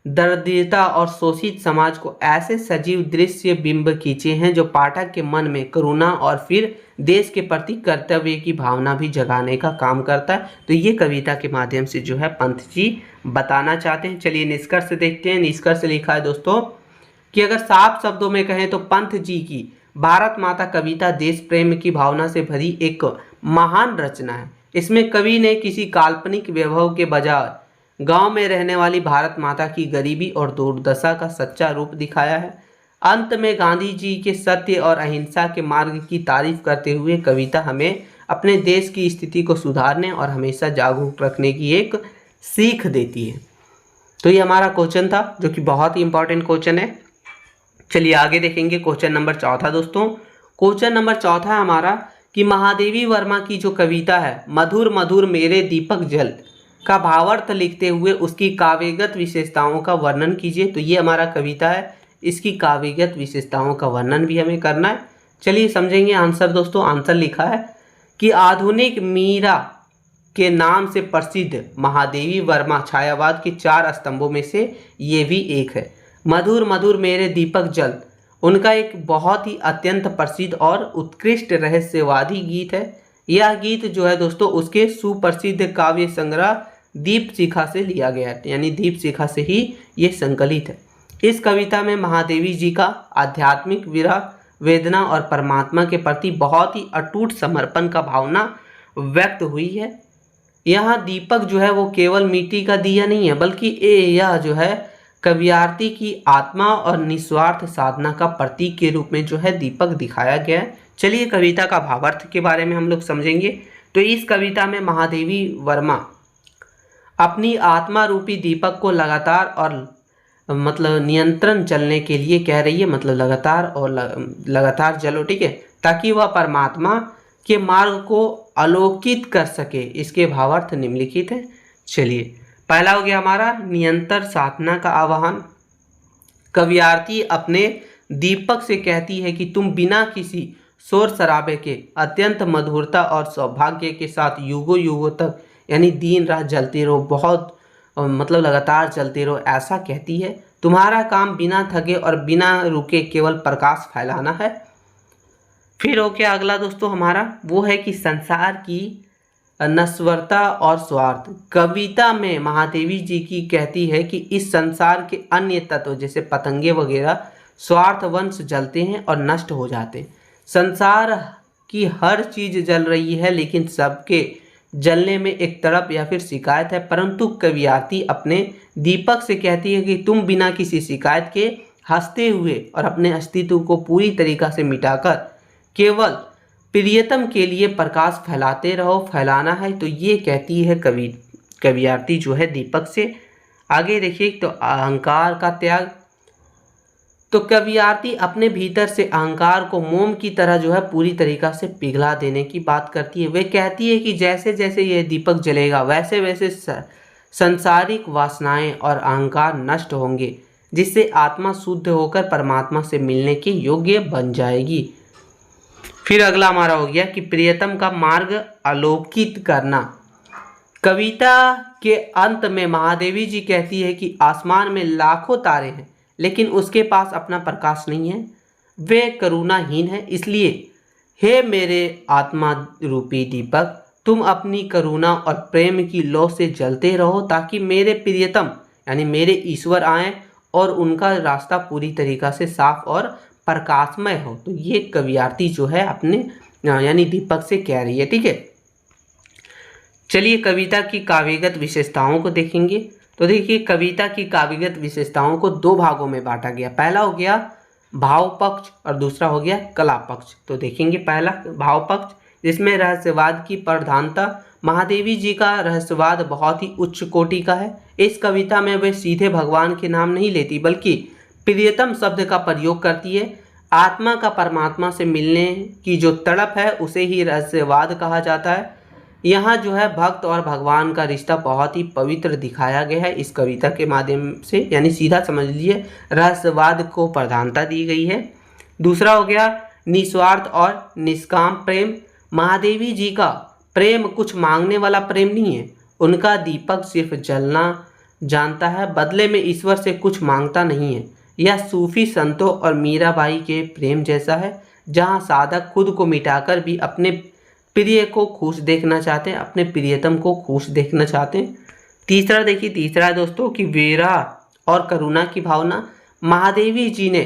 दरिद्रता और शोषित समाज को ऐसे सजीव दृश्य बिंब खींचे हैं जो पाठक के मन में करुणा और फिर देश के प्रति कर्तव्य की भावना भी जगाने का काम करता है। तो ये कविता के माध्यम से जो है पंत जी बताना चाहते हैं। चलिए निष्कर्ष देखते हैं। निष्कर्ष लिखा है दोस्तों कि अगर साफ शब्दों में कहें तो पंत जी की भारत माता कविता देश प्रेम की भावना से भरी एक महान रचना है। इसमें कवि ने किसी काल्पनिक वैभव के बजाय गांव में रहने वाली भारत माता की गरीबी और दुर्दशा का सच्चा रूप दिखाया है। अंत में गांधी जी के सत्य और अहिंसा के मार्ग की तारीफ करते हुए कविता हमें अपने देश की स्थिति को सुधारने और हमेशा जागरूक रखने की एक सीख देती है। तो ये हमारा क्वेश्चन था जो कि बहुत ही इंपॉर्टेंट क्वेश्चन है। चलिए आगे देखेंगे क्वेश्चन नंबर 4 दोस्तों। क्वेश्चन नंबर 4 हमारा कि महादेवी वर्मा की जो कविता है मधुर मधुर मेरे दीपक जल का भावार्थ लिखते हुए उसकी काव्यगत विशेषताओं का वर्णन कीजिए। तो ये हमारा कविता है, इसकी काव्यगत विशेषताओं का वर्णन भी हमें करना है। चलिए समझेंगे आंसर दोस्तों। आंसर लिखा है कि आधुनिक मीरा के नाम से प्रसिद्ध महादेवी वर्मा छायावाद के 4 स्तंभों में से ये भी एक है। मधुर मधुर मेरे दीपक जल उनका एक बहुत ही अत्यंत प्रसिद्ध और उत्कृष्ट रहस्यवादी गीत है। यह गीत जो है दोस्तों उसके सुप्रसिद्ध काव्य संग्रह दीपशिखा से लिया गया है, यानी दीपशिखा से ही ये संकलित है। इस कविता में महादेवी जी का आध्यात्मिक विरह, वेदना और परमात्मा के प्रति बहुत ही अटूट समर्पण का भावना व्यक्त हुई है। यहाँ दीपक जो है वो केवल मिट्टी का दिया नहीं है, बल्कि यह जो है कवियार्ती की आत्मा और निस्वार्थ साधना का प्रतीक के रूप में जो है दीपक दिखाया गया है। चलिए कविता का भावार्थ के बारे में हम लोग समझेंगे। तो इस कविता में महादेवी वर्मा अपनी आत्मा रूपी दीपक को लगातार और मतलब नियंत्रण चलने के लिए कह रही है, मतलब लगातार चलो, ठीक है, ताकि वह परमात्मा के मार्ग को अलोकित कर सके। इसके भावार्थ निम्नलिखित है। चलिए, पहला हो गया हमारा निरंतर साधना का आह्वान। कवियार्ती अपने दीपक से कहती है कि तुम बिना किसी शोर शराबे के अत्यंत मधुरता और सौभाग्य के साथ युगों युगों तक यानी दिन रात जलते रहो, बहुत मतलब लगातार चलते रहो, ऐसा कहती है। तुम्हारा काम बिना थके और बिना रुके केवल प्रकाश फैलाना है। फिर हो गया अगला दोस्तों हमारा, वो है कि संसार की नश्वरता और स्वार्थ। कविता में महादेवी जी की कहती है कि इस संसार के अन्य तत्व जैसे पतंगे वगैरह स्वार्थवंश जलते हैं और नष्ट हो जाते हैं। संसार की हर चीज जल रही है, लेकिन सबके जलने में एक तड़प या फिर शिकायत है। परंतु कवियार्ती अपने दीपक से कहती है कि तुम बिना किसी शिकायत के हंसते हुए और अपने अस्तित्व को पूरी तरीक़ा से मिटाकर केवल प्रियतम के लिए प्रकाश फैलाते रहो, फैलाना है। तो ये कहती है कवियार्ती जो है दीपक से। आगे देखिए, तो अहंकार का त्याग। तो कवियार्ती अपने भीतर से अहंकार को मोम की तरह जो है पूरी तरीक़ा से पिघला देने की बात करती है। वे कहती है कि जैसे जैसे यह दीपक जलेगा वैसे वैसे सांसारिक वासनाएं और अहंकार नष्ट होंगे, जिससे आत्मा शुद्ध होकर परमात्मा से मिलने के योग्य बन जाएगी। फिर अगला हमारा हो गया कि प्रियतम का मार्ग अलोकित करना। कविता के अंत में महादेवी जी कहती है कि आसमान में लाखों तारे हैं, लेकिन उसके पास अपना प्रकाश नहीं है, वे करुणाहीन है। इसलिए हे मेरे आत्मा रूपी दीपक, तुम अपनी करुणा और प्रेम की लौ से जलते रहो, ताकि मेरे प्रियतम यानी मेरे ईश्वर आएं और उनका रास्ता पूरी तरीक़ा से साफ और प्रकाशमय हो। तो ये कवियार्ती जो है अपने यानी दीपक से कह रही है, ठीक है। चलिए कविता की काव्यगत विशेषताओं को देखेंगे। तो देखिए, कविता की काव्यगत विशेषताओं को दो भागों में बांटा गया। पहला हो गया भाव पक्ष और दूसरा हो गया कला पक्ष। तो देखेंगे पहला भाव पक्ष, जिसमें रहस्यवाद की प्रधानता। महादेवी जी का रहस्यवाद बहुत ही उच्च कोटि का है। इस कविता में वे सीधे भगवान के नाम नहीं लेती, बल्कि प्रियतम शब्द का प्रयोग करती है। आत्मा का परमात्मा से मिलने की जो तड़प है उसे ही रहस्यवाद कहा जाता है। यहाँ जो है भक्त और भगवान का रिश्ता बहुत ही पवित्र दिखाया गया है इस कविता के माध्यम से, यानी सीधा समझ लीजिए रहस्यवाद को प्रधानता दी गई है। दूसरा हो गया निस्वार्थ और निष्काम प्रेम। महादेवी जी का प्रेम कुछ मांगने वाला प्रेम नहीं है, उनका दीपक सिर्फ जलना जानता है, बदले में ईश्वर से कुछ मांगता नहीं है। यह सूफी संतों और मीराबाई के प्रेम जैसा है, जहाँ साधक खुद को मिटाकर भी अपने प्रिय को खुश देखना चाहते हैं, अपने प्रियतम को खुश देखना चाहते हैं। तीसरा देखिए, तीसरा है दोस्तों कि विरह और करुणा की भावना। महादेवी जी ने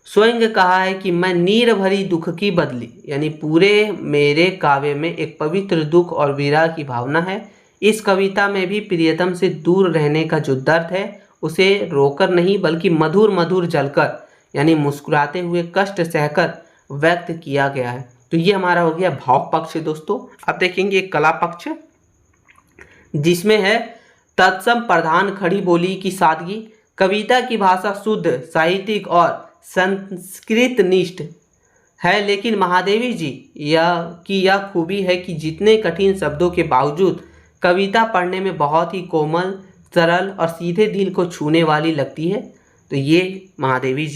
स्वयं कहा है कि मैं नीर भरी दुख की बदली, यानी पूरे मेरे काव्य में एक पवित्र दुख और विरह की भावना है। इस कविता में भी प्रियतम से दूर रहने का जो दर्द है उसे रोकर नहीं, बल्कि मधुर मधुर जलकर यानी मुस्कुराते हुए कष्ट सहकर व्यक्त किया गया है। तो ये हमारा हो गया भाव पक्ष दोस्तों। अब देखेंगे कला पक्ष, जिसमें है तत्सम प्रधान खड़ी बोली की सादगी। कविता की भाषा शुद्ध, साहित्यिक और संस्कृत निष्ठ है, लेकिन महादेवी जी यह खूबी है कि जितने कठिन शब्दों के बावजूद कविता पढ़ने में बहुत ही कोमल, सरल और सीधे दिल को छूने वाली लगती है। तो ये महादेवी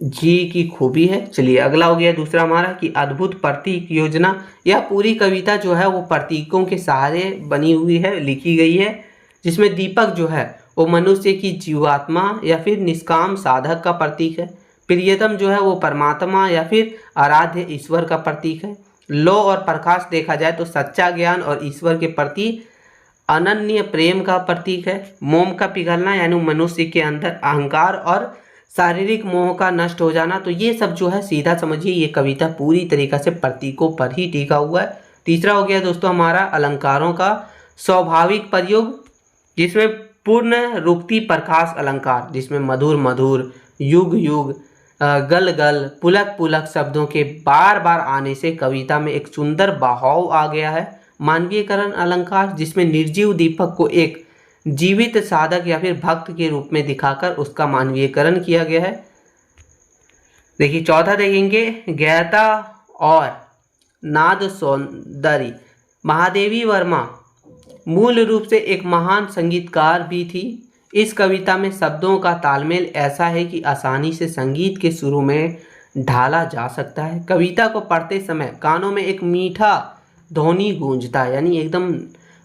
जी की खूबी है। चलिए अगला हो गया दूसरा हमारा कि अद्भुत प्रतीक योजना। यह पूरी कविता जो है वो प्रतीकों के सहारे बनी हुई है, लिखी गई है, जिसमें दीपक जो है वो मनुष्य की जीवात्मा या फिर निष्काम साधक का प्रतीक है। प्रियतम जो है वो परमात्मा या फिर आराध्य ईश्वर का प्रतीक है। लो और प्रकाश देखा जाए तो सच्चा ज्ञान और ईश्वर के प्रति अनन्य प्रेम का प्रतीक है। मोम का पिघलना यानी मनुष्य के अंदर अहंकार और शारीरिक मोह का नष्ट हो जाना। तो ये सब जो है सीधा समझिए ये कविता पूरी तरीक़ा से प्रतीकों पर ही टिका हुआ है। तीसरा हो गया दोस्तों हमारा अलंकारों का स्वाभाविक प्रयोग, जिसमें पूर्ण रूपती प्रकाश अलंकार, जिसमें मधुर मधुर, युग युग, गल गल, पुलक पुलक शब्दों के बार बार आने से कविता में एक सुंदर बहाव आ गया है। मानवीयकरण अलंकार, जिसमें निर्जीव दीपक को एक जीवित साधक या फिर भक्त के रूप में दिखाकर उसका मानवीयकरण किया गया है। देखिए चौथा देखेंगे गहता और नाद सौंदर्य। महादेवी वर्मा मूल रूप से एक महान संगीतकार भी थी। इस कविता में शब्दों का तालमेल ऐसा है कि आसानी से संगीत के सुरों में ढाला जा सकता है। कविता को पढ़ते समय कानों में एक मीठा ध्वनि गूंजता है, यानी एकदम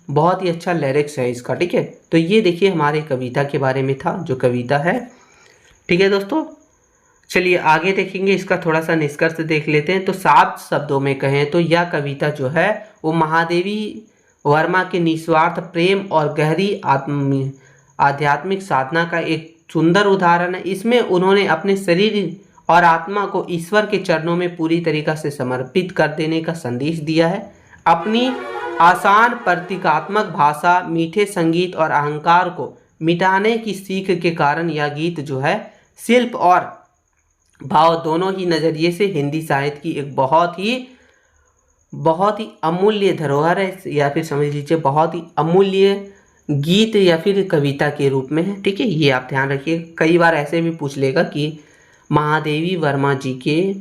बहुत ही अच्छा लिरिक्स है इसका। ठीक है, तो ये देखिए हमारे कविता के बारे में था जो कविता है। ठीक है दोस्तों, चलिए आगे देखेंगे, इसका थोड़ा सा निष्कर्ष देख लेते हैं। तो सात शब्दों में कहें तो यह कविता जो है वो महादेवी वर्मा के निस्वार्थ प्रेम और गहरी आध्यात्मिक साधना का एक सुंदर उदाहरण है। इसमें उन्होंने अपने शरीर और आत्मा को ईश्वर के चरणों में पूरी तरीक़ा से समर्पित कर देने का संदेश दिया है। अपनी आसान प्रतीकात्मक भाषा, मीठे संगीत और अहंकार को मिटाने की सीख के कारण यह गीत जो है शिल्प और भाव दोनों ही नज़रिए से हिंदी साहित्य की एक बहुत ही अमूल्य धरोहर है, या फिर समझ लीजिए बहुत ही अमूल्य गीत या फिर कविता के रूप में है। ठीक है, ये आप ध्यान रखिए। कई बार ऐसे भी पूछ लेगा कि महादेवी वर्मा जी के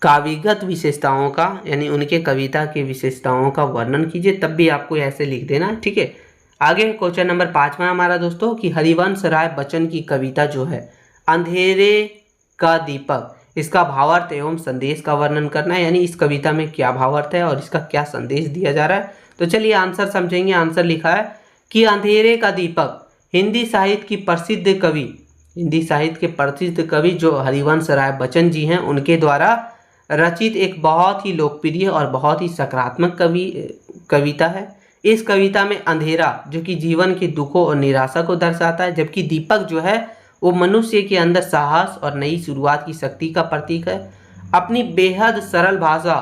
काव्यगत विशेषताओं का, यानी उनके कविता के विशेषताओं का वर्णन कीजिए, तब भी आपको ऐसे लिख देना है। ठीक है, आगे क्वेश्चन नंबर 5वां हमारा दोस्तों कि हरिवंश राय बच्चन की कविता जो है अंधेरे का दीपक, इसका भावार्थ एवं संदेश का वर्णन करना है, यानी इस कविता में क्या भावार्थ है और इसका क्या संदेश दिया जा रहा है। तो चलिए आंसर समझेंगे। आंसर लिखा है कि अंधेरे का दीपक हिंदी साहित्य की प्रसिद्ध कवि, हिंदी साहित्य के प्रसिद्ध कवि जो हरिवंश राय बच्चन जी हैं उनके द्वारा रचित एक बहुत ही लोकप्रिय और बहुत ही सकारात्मक कविता है। इस कविता में अंधेरा जो कि जीवन के दुखों और निराशा को दर्शाता है, जबकि दीपक जो है वो मनुष्य के अंदर साहस और नई शुरुआत की शक्ति का प्रतीक है। अपनी बेहद सरल भाषा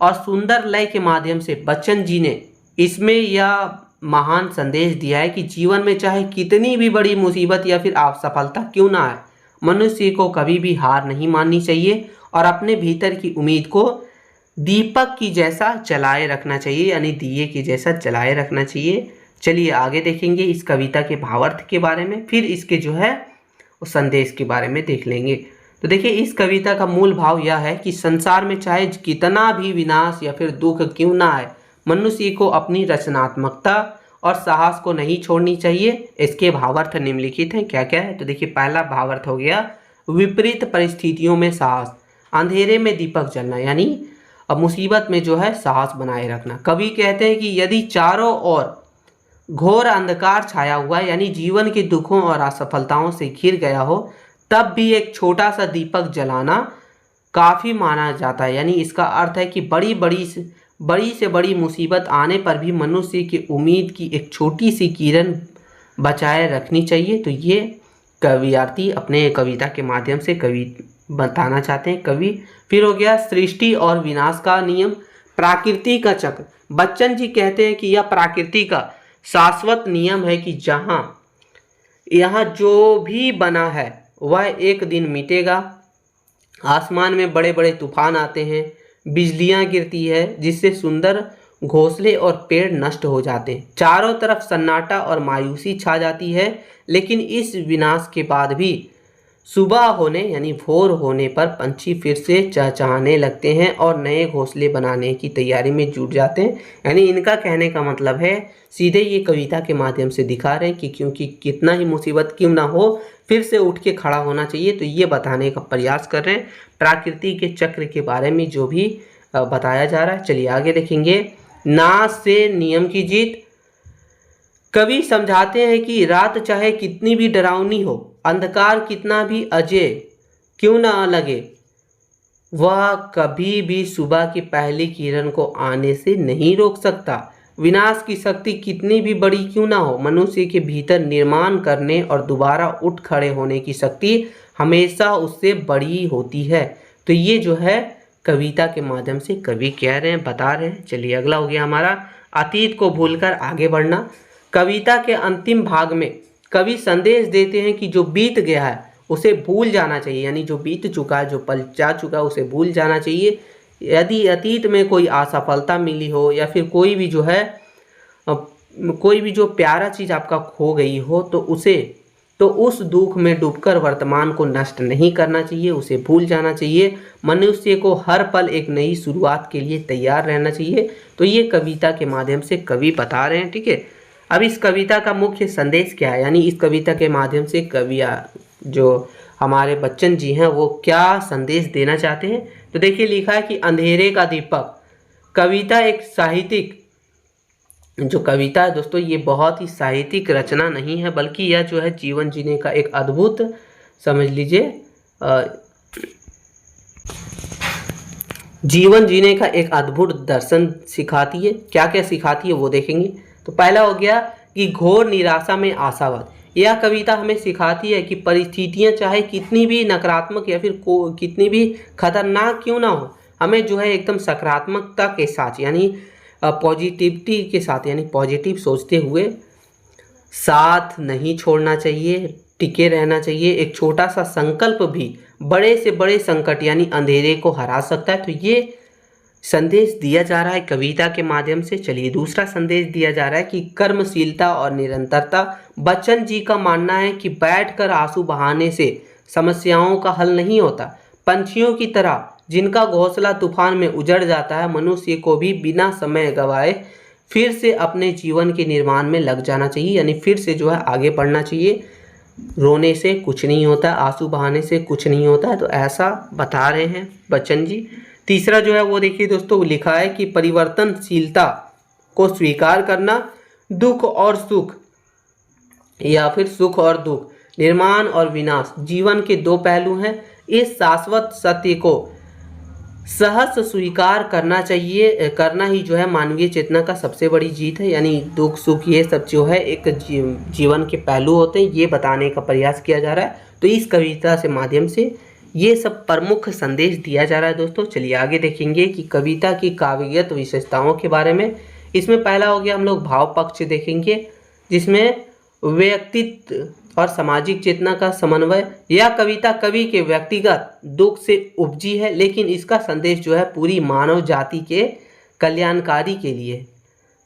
और सुंदर लय के माध्यम से बच्चन जी ने इसमें यह महान संदेश दिया है कि जीवन में चाहे कितनी भी बड़ी मुसीबत या फिर असफलता क्यों ना आए, मनुष्य को कभी भी हार नहीं माननी चाहिए और अपने भीतर की उम्मीद को दीपक की जैसा जलाए रखना चाहिए, यानी दिए की जैसा जलाए रखना चाहिए। चलिए आगे देखेंगे इस कविता के भावार्थ के बारे में, फिर इसके जो है उस संदेश के बारे में देख लेंगे। तो देखिए इस कविता का मूल भाव यह है कि संसार में चाहे कितना भी विनाश या फिर दुख क्यों ना आए, मनुष्य को अपनी रचनात्मकता और साहस को नहीं छोड़नी चाहिए। इसके भावार्थ निम्नलिखित हैं। क्या क्या है, तो देखिए पहला भावार्थ हो गया विपरीत परिस्थितियों में साहस, अंधेरे में दीपक जलना, यानी अब मुसीबत में जो है साहस बनाए रखना। कवि कहते हैं कि यदि चारों ओर घोर अंधकार छाया हुआ है, यानी जीवन के दुखों और असफलताओं से घिर गया हो, तब भी एक छोटा सा दीपक जलाना काफ़ी माना जाता है। यानी इसका अर्थ है कि बड़ी से बड़ी मुसीबत आने पर भी मनुष्य की उम्मीद की एक छोटी सी किरण बचाए रखनी चाहिए। तो ये कवियार्थी अपने कविता के माध्यम से कवि बताना चाहते हैं कवि। फिर हो गया सृष्टि और विनाश का नियम, प्रकृति का चक्र। बच्चन जी कहते हैं कि यह प्रकृति का शाश्वत नियम है कि यहाँ जो भी बना है वह एक दिन मिटेगा। आसमान में बड़े बड़े तूफान आते हैं, बिजलियां गिरती है जिससे सुंदर घोंसले और पेड़ नष्ट हो जाते हैं, चारों तरफ सन्नाटा और मायूसी छा जाती है। लेकिन इस विनाश के बाद भी सुबह होने यानी भोर होने पर पंछी फिर से चहचहाने लगते हैं और नए घोंसले बनाने की तैयारी में जुट जाते हैं। यानी इनका कहने का मतलब है, सीधे ये कविता के माध्यम से दिखा रहे हैं कि क्योंकि कितना ही मुसीबत क्यों ना हो, फिर से उठ के खड़ा होना चाहिए। तो ये बताने का प्रयास कर रहे हैं प्रकृति के चक्र के बारे में जो भी बताया जा रहा है। चलिए आगे देखेंगे। नाश से नियम की जीत। कवि समझाते हैं कि रात चाहे कितनी भी डरावनी हो, अंधकार कितना भी अजय क्यों ना लगे, वह कभी भी सुबह की पहली किरण को आने से नहीं रोक सकता। विनाश की शक्ति कितनी भी बड़ी क्यों ना हो, मनुष्य के भीतर निर्माण करने और दोबारा उठ खड़े होने की शक्ति हमेशा उससे बड़ी होती है। तो ये जो है कविता के माध्यम से कवि कह रहे हैं, बता रहे हैं। चलिए अगला हो गया हमारा अतीत को भूलकर आगे बढ़ना। कविता के अंतिम भाग में कवि संदेश देते हैं कि जो बीत गया है उसे भूल जाना चाहिए, यानी जो बीत चुका है, जो पल जा चुका है उसे भूल जाना चाहिए। यदि अतीत में कोई असफलता मिली हो या फिर कोई भी जो है कोई भी जो प्यारा चीज़ आपका खो गई हो तो उस दुख में डूबकर वर्तमान को नष्ट नहीं करना चाहिए, उसे भूल जाना चाहिए। मनुष्य को हर पल एक नई शुरुआत के लिए तैयार रहना चाहिए। तो ये कविता के माध्यम से कवि बता रहे हैं, ठीक है। अब इस कविता का मुख्य संदेश क्या है, यानी इस कविता के माध्यम से कवि जो हमारे बच्चन जी हैं वो क्या संदेश देना चाहते हैं। तो देखिए लिखा है कि अंधेरे का दीपक। कविता एक साहित्यिक जो कविता है दोस्तों, ये बहुत ही साहित्यिक रचना नहीं है, बल्कि यह जो है जीवन जीने का एक अद्भुत, समझ लीजिए जीवन जीने का एक अद्भुत दर्शन सिखाती है। क्या क्या सिखाती है वो देखेंगे। तो पहला हो गया कि घोर निराशा में आशावाद। यह कविता हमें सिखाती है कि परिस्थितियां चाहे कितनी भी नकारात्मक या फिर कितनी भी खतरनाक क्यों ना हो, हमें जो है एकदम सकारात्मकता के साथ, यानी पॉजिटिविटी के साथ, यानी पॉजिटिव सोचते हुए साथ नहीं छोड़ना चाहिए, टिके रहना चाहिए। एक छोटा सा संकल्प भी बड़े से बड़े संकट यानी अंधेरे को हरा सकता है। तो ये संदेश दिया जा रहा है कविता के माध्यम से। चलिए दूसरा संदेश दिया जा रहा है कि कर्मशीलता और निरंतरता। बच्चन जी का मानना है कि बैठकर आंसू बहाने से समस्याओं का हल नहीं होता। पंछियों की तरह जिनका घोंसला तूफान में उजड़ जाता है, मनुष्य को भी बिना समय गवाए फिर से अपने जीवन के निर्माण में लग जाना चाहिए, यानी फिर से जो है आगे बढ़ना चाहिए। रोने से कुछ नहीं होता, आंसू बहाने से कुछ नहीं होता है। तो ऐसा बता रहे हैं बच्चन जी। तीसरा जो है वो देखिए दोस्तों, लिखा है कि परिवर्तनशीलता को स्वीकार करना। दुख और सुख या फिर सुख और दुख, निर्माण और विनाश जीवन के दो पहलू हैं। इस शाश्वत सत्य को सहज स्वीकार करना चाहिए, करना ही जो है मानवीय चेतना का सबसे बड़ी जीत है। यानी दुख सुख ये सब जो है एक जीवन के पहलू होते हैं, ये बताने का प्रयास किया जा रहा है। तो इस कविता से माध्यम से ये सब प्रमुख संदेश दिया जा रहा है दोस्तों। चलिए आगे देखेंगे कि कविता की काव्यगत विशेषताओं के बारे में। इसमें पहला हो गया हम लोग भाव पक्ष देखेंगे, जिसमें व्यक्तित्व और सामाजिक चेतना का समन्वय। यह कविता कवि के व्यक्तिगत दुख से उपजी है, लेकिन इसका संदेश जो है पूरी मानव जाति के कल्याणकारी के लिए।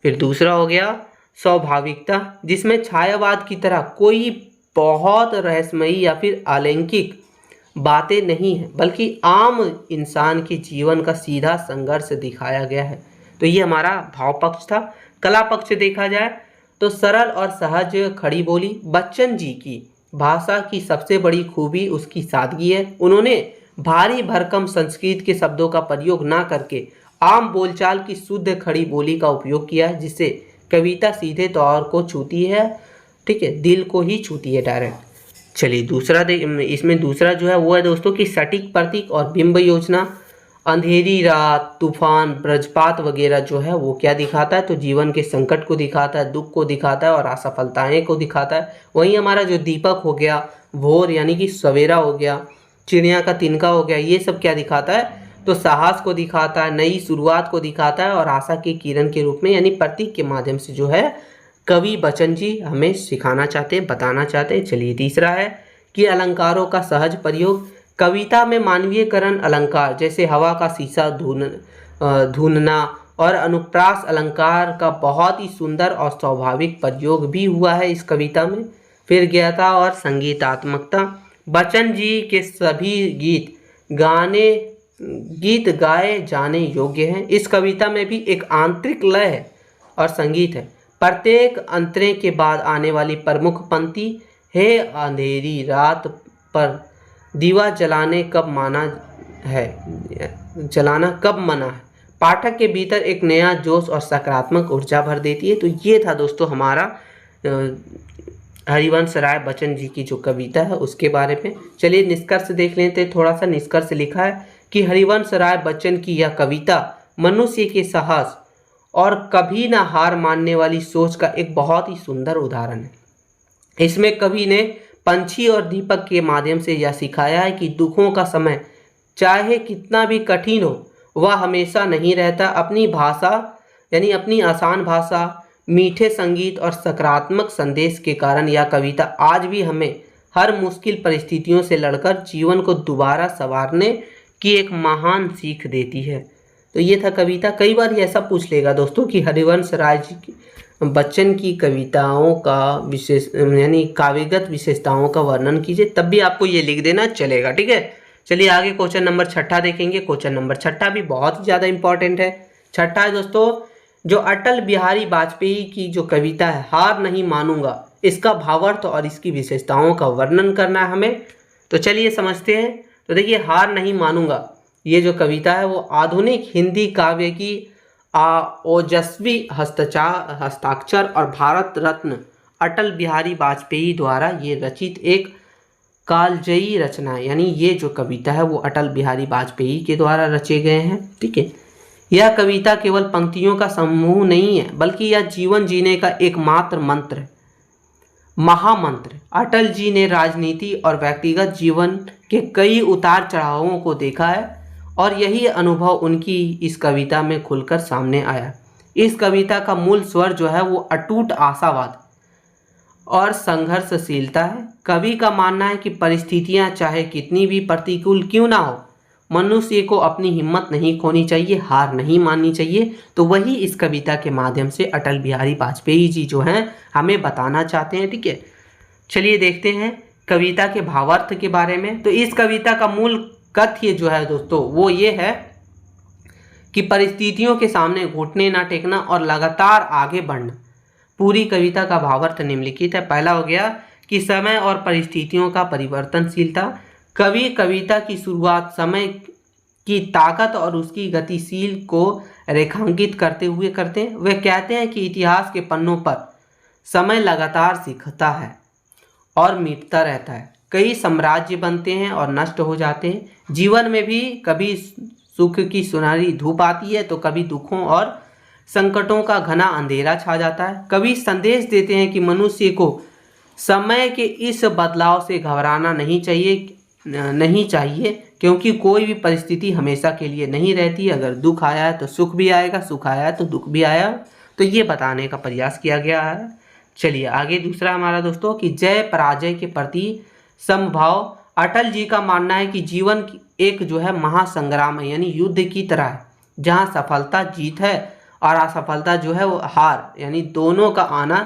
फिर दूसरा हो गया स्वाभाविकता, जिसमें छायावाद की तरह कोई बहुत रहस्यमयी या फिर अलौकिक बातें नहीं है, बल्कि आम इंसान के जीवन का सीधा संघर्ष दिखाया गया है। तो ये हमारा भाव पक्ष था। कला पक्ष देखा जाए तो सरल और सहज खड़ी बोली। बच्चन जी की भाषा की सबसे बड़ी खूबी उसकी सादगी है। उन्होंने भारी भरकम संस्कृत के शब्दों का प्रयोग ना करके आम बोलचाल की शुद्ध खड़ी बोली का उपयोग किया है, जिससे कविता सीधे तौर को छूती है, ठीक है, दिल को ही छूती है डायरेक्ट। चलिए दूसरा इसमें दूसरा जो है वो है दोस्तों कि सटीक प्रतीक और बिंब योजना। अंधेरी रात, तूफान, वज्रपात वगैरह जो है वो क्या दिखाता है, तो जीवन के संकट को दिखाता है, दुख को दिखाता है और असफलताएं को दिखाता है। वहीं हमारा जो दीपक हो गया, भोर यानी कि सवेरा हो गया, चिड़िया का तिनका हो गया, ये सब क्या दिखाता है, तो साहस को दिखाता है, नई शुरुआत को दिखाता है और आशा की किरण के रूप में, यानी प्रतीक के माध्यम से जो है कवि बच्चन जी हमें सिखाना चाहते हैं, बताना चाहते हैं। चलिए तीसरा है कि अलंकारों का सहज प्रयोग। कविता में मानवीयकरण अलंकार जैसे हवा का शीशा धुनना और अनुप्रास अलंकार का बहुत ही सुंदर और स्वाभाविक प्रयोग भी हुआ है इस कविता में। फिर गीता और संगीतात्मकता। बच्चन जी के सभी गीत गाए जाने योग्य हैं। इस कविता में भी एक आंतरिक लय है और संगीत है। प्रत्येक अंतरे के बाद आने वाली प्रमुख पंक्ति, हे अंधेरी रात पर दीवा जलाना कब मना है, पाठक के भीतर एक नया जोश और सकारात्मक ऊर्जा भर देती है। तो ये था दोस्तों हमारा हरिवंश राय बच्चन जी की जो कविता है उसके बारे में। चलिए निष्कर्ष देख लेते हैं। थोड़ा सा निष्कर्ष लिखा है कि हरिवंश राय बच्चन की यह कविता मनुष्य के साहस और कभी ना हार मानने वाली सोच का एक बहुत ही सुंदर उदाहरण है। इसमें कवि ने पंछी और दीपक के माध्यम से यह सिखाया है कि दुखों का समय चाहे कितना भी कठिन हो वह हमेशा नहीं रहता। अपनी भाषा यानी अपनी आसान भाषा, मीठे संगीत और सकारात्मक संदेश के कारण यह कविता आज भी हमें हर मुश्किल परिस्थितियों से लड़कर जीवन को दोबारा संवारने की एक महान सीख देती है। तो ये था कविता। कई बार ये ऐसा पूछ लेगा दोस्तों कि हरिवंश राय जी की बच्चन की कविताओं का विशेष यानी काव्यगत विशेषताओं का वर्णन कीजिए, तब भी आपको ये लिख देना चलेगा। ठीक है, चलिए आगे क्वेश्चन नंबर 6 देखेंगे। क्वेश्चन नंबर 6 भी बहुत ही ज़्यादा इंपॉर्टेंट है। 6 है दोस्तों, जो अटल बिहारी वाजपेयी की जो कविता है हार नहीं मानूंगा, इसका भावार्थ और इसकी विशेषताओं का वर्णन करना है हमें। तो चलिए समझते हैं। तो देखिए, हार नहीं मानूंगा ये जो कविता है वो आधुनिक हिंदी काव्य की ओजस्वी हस्ताक्षर और भारत रत्न अटल बिहारी वाजपेयी द्वारा ये रचित एक कालजयी रचना है। यानी ये जो कविता है वो अटल बिहारी वाजपेयी के द्वारा रचे गए हैं। ठीक है, यह कविता केवल पंक्तियों का समूह नहीं है बल्कि यह जीवन जीने का एकमात्र मंत्र है, महामंत्र। अटल जी ने राजनीति और व्यक्तिगत जीवन के कई उतार चढ़ावों को देखा है और यही अनुभव उनकी इस कविता में खुलकर सामने आया। इस कविता का मूल स्वर जो है वो अटूट आशावाद और संघर्षशीलता है। कवि का मानना है कि परिस्थितियां चाहे कितनी भी प्रतिकूल क्यों ना हो, मनुष्य को अपनी हिम्मत नहीं खोनी चाहिए, हार नहीं माननी चाहिए। तो वही इस कविता के माध्यम से अटल बिहारी वाजपेयी जी जो हैं हमें बताना चाहते हैं। ठीक है, चलिए देखते हैं कविता के भावार्थ के बारे में। तो इस कविता का मूल कथ्य जो है दोस्तों वो ये है कि परिस्थितियों के सामने घुटने ना टेकना और लगातार आगे बढ़ना। पूरी कविता का भावार्थ निम्नलिखित है। पहला हो गया कि समय और परिस्थितियों का परिवर्तनशीलता। कवि कविता की शुरुआत समय की ताकत और उसकी गतिशील को रेखांकित करते हुए करते हैं। वे कहते हैं कि इतिहास के पन्नों पर समय लगातार सीखता है और मिटता रहता है। कई साम्राज्य बनते हैं और नष्ट हो जाते हैं। जीवन में भी कभी सुख की सुनहरी धूप आती है तो कभी दुखों और संकटों का घना अंधेरा छा जाता है। कवि संदेश देते हैं कि मनुष्य को समय के इस बदलाव से घबराना नहीं चाहिए क्योंकि कोई भी परिस्थिति हमेशा के लिए नहीं रहती। अगर दुख आया है तो सुख भी आएगा, सुख आया है तो दुख भी आया। तो ये बताने का प्रयास किया गया है। चलिए आगे दूसरा हमारा दोस्तों कि जय पराजय के प्रति समभाव। अटल जी का मानना है कि जीवन एक जो है महासंग्राम है, यानी युद्ध की तरह है, जहाँ सफलता जीत है और असफलता जो है वो हार, यानी दोनों का आना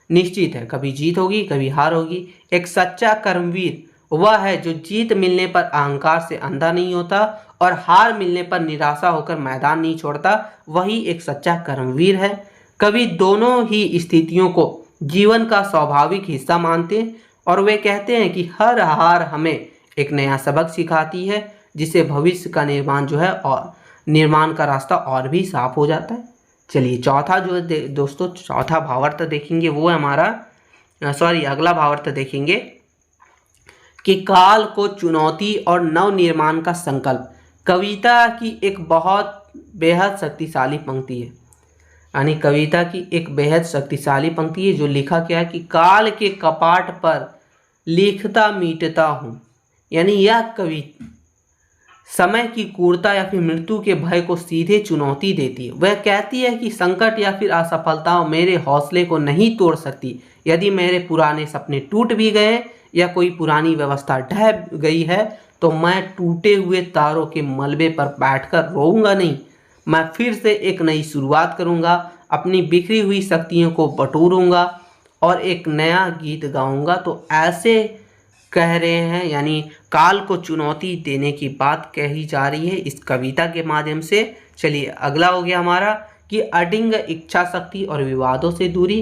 निश्चित है। कभी जीत होगी कभी हार होगी। एक सच्चा कर्मवीर वह है जो जीत मिलने पर अहंकार से अंधा नहीं होता और हार मिलने पर निराशा होकर मैदान नहीं छोड़ता। वही एक सच्चा कर्मवीर है। कवि दोनों ही स्थितियों को जीवन का स्वाभाविक हिस्सा मानते हैं और वे कहते हैं कि हर हार हमें एक नया सबक सिखाती है जिससे भविष्य का निर्माण जो है और निर्माण का रास्ता और भी साफ हो जाता है। चलिए चौथा जो दोस्तों चौथा भावार्थ देखेंगे वो है हमारा अगला भावार्थ देखेंगे कि काल को चुनौती और नव निर्माण का संकल्प। कविता की एक बहुत बेहद शक्तिशाली पंक्ति है, यानी कविता की एक बेहद शक्तिशाली पंक्ति है जो लिखा क्या है कि काल के कपाट पर लिखता मीटता हूँ। यानी यह कवि समय की क्रूरता या फिर मृत्यु के भय को सीधे चुनौती देती है। वह कहती है कि संकट या फिर असफलताओं मेरे हौसले को नहीं तोड़ सकती। यदि मेरे पुराने सपने टूट भी गए या कोई पुरानी व्यवस्था ढह गई है तो मैं टूटे हुए तारों के मलबे पर बैठकर रोऊंगा नहीं। मैं फिर से एक नई शुरुआत करूंगा, अपनी बिखरी हुई शक्तियों को बटोरूंगा और एक नया गीत गाऊंगा। तो ऐसे कह रहे हैं, यानी काल को चुनौती देने की बात कही जा रही है इस कविता के माध्यम से। चलिए अगला हो गया हमारा कि अडिंग इच्छा शक्ति और विवादों से दूरी।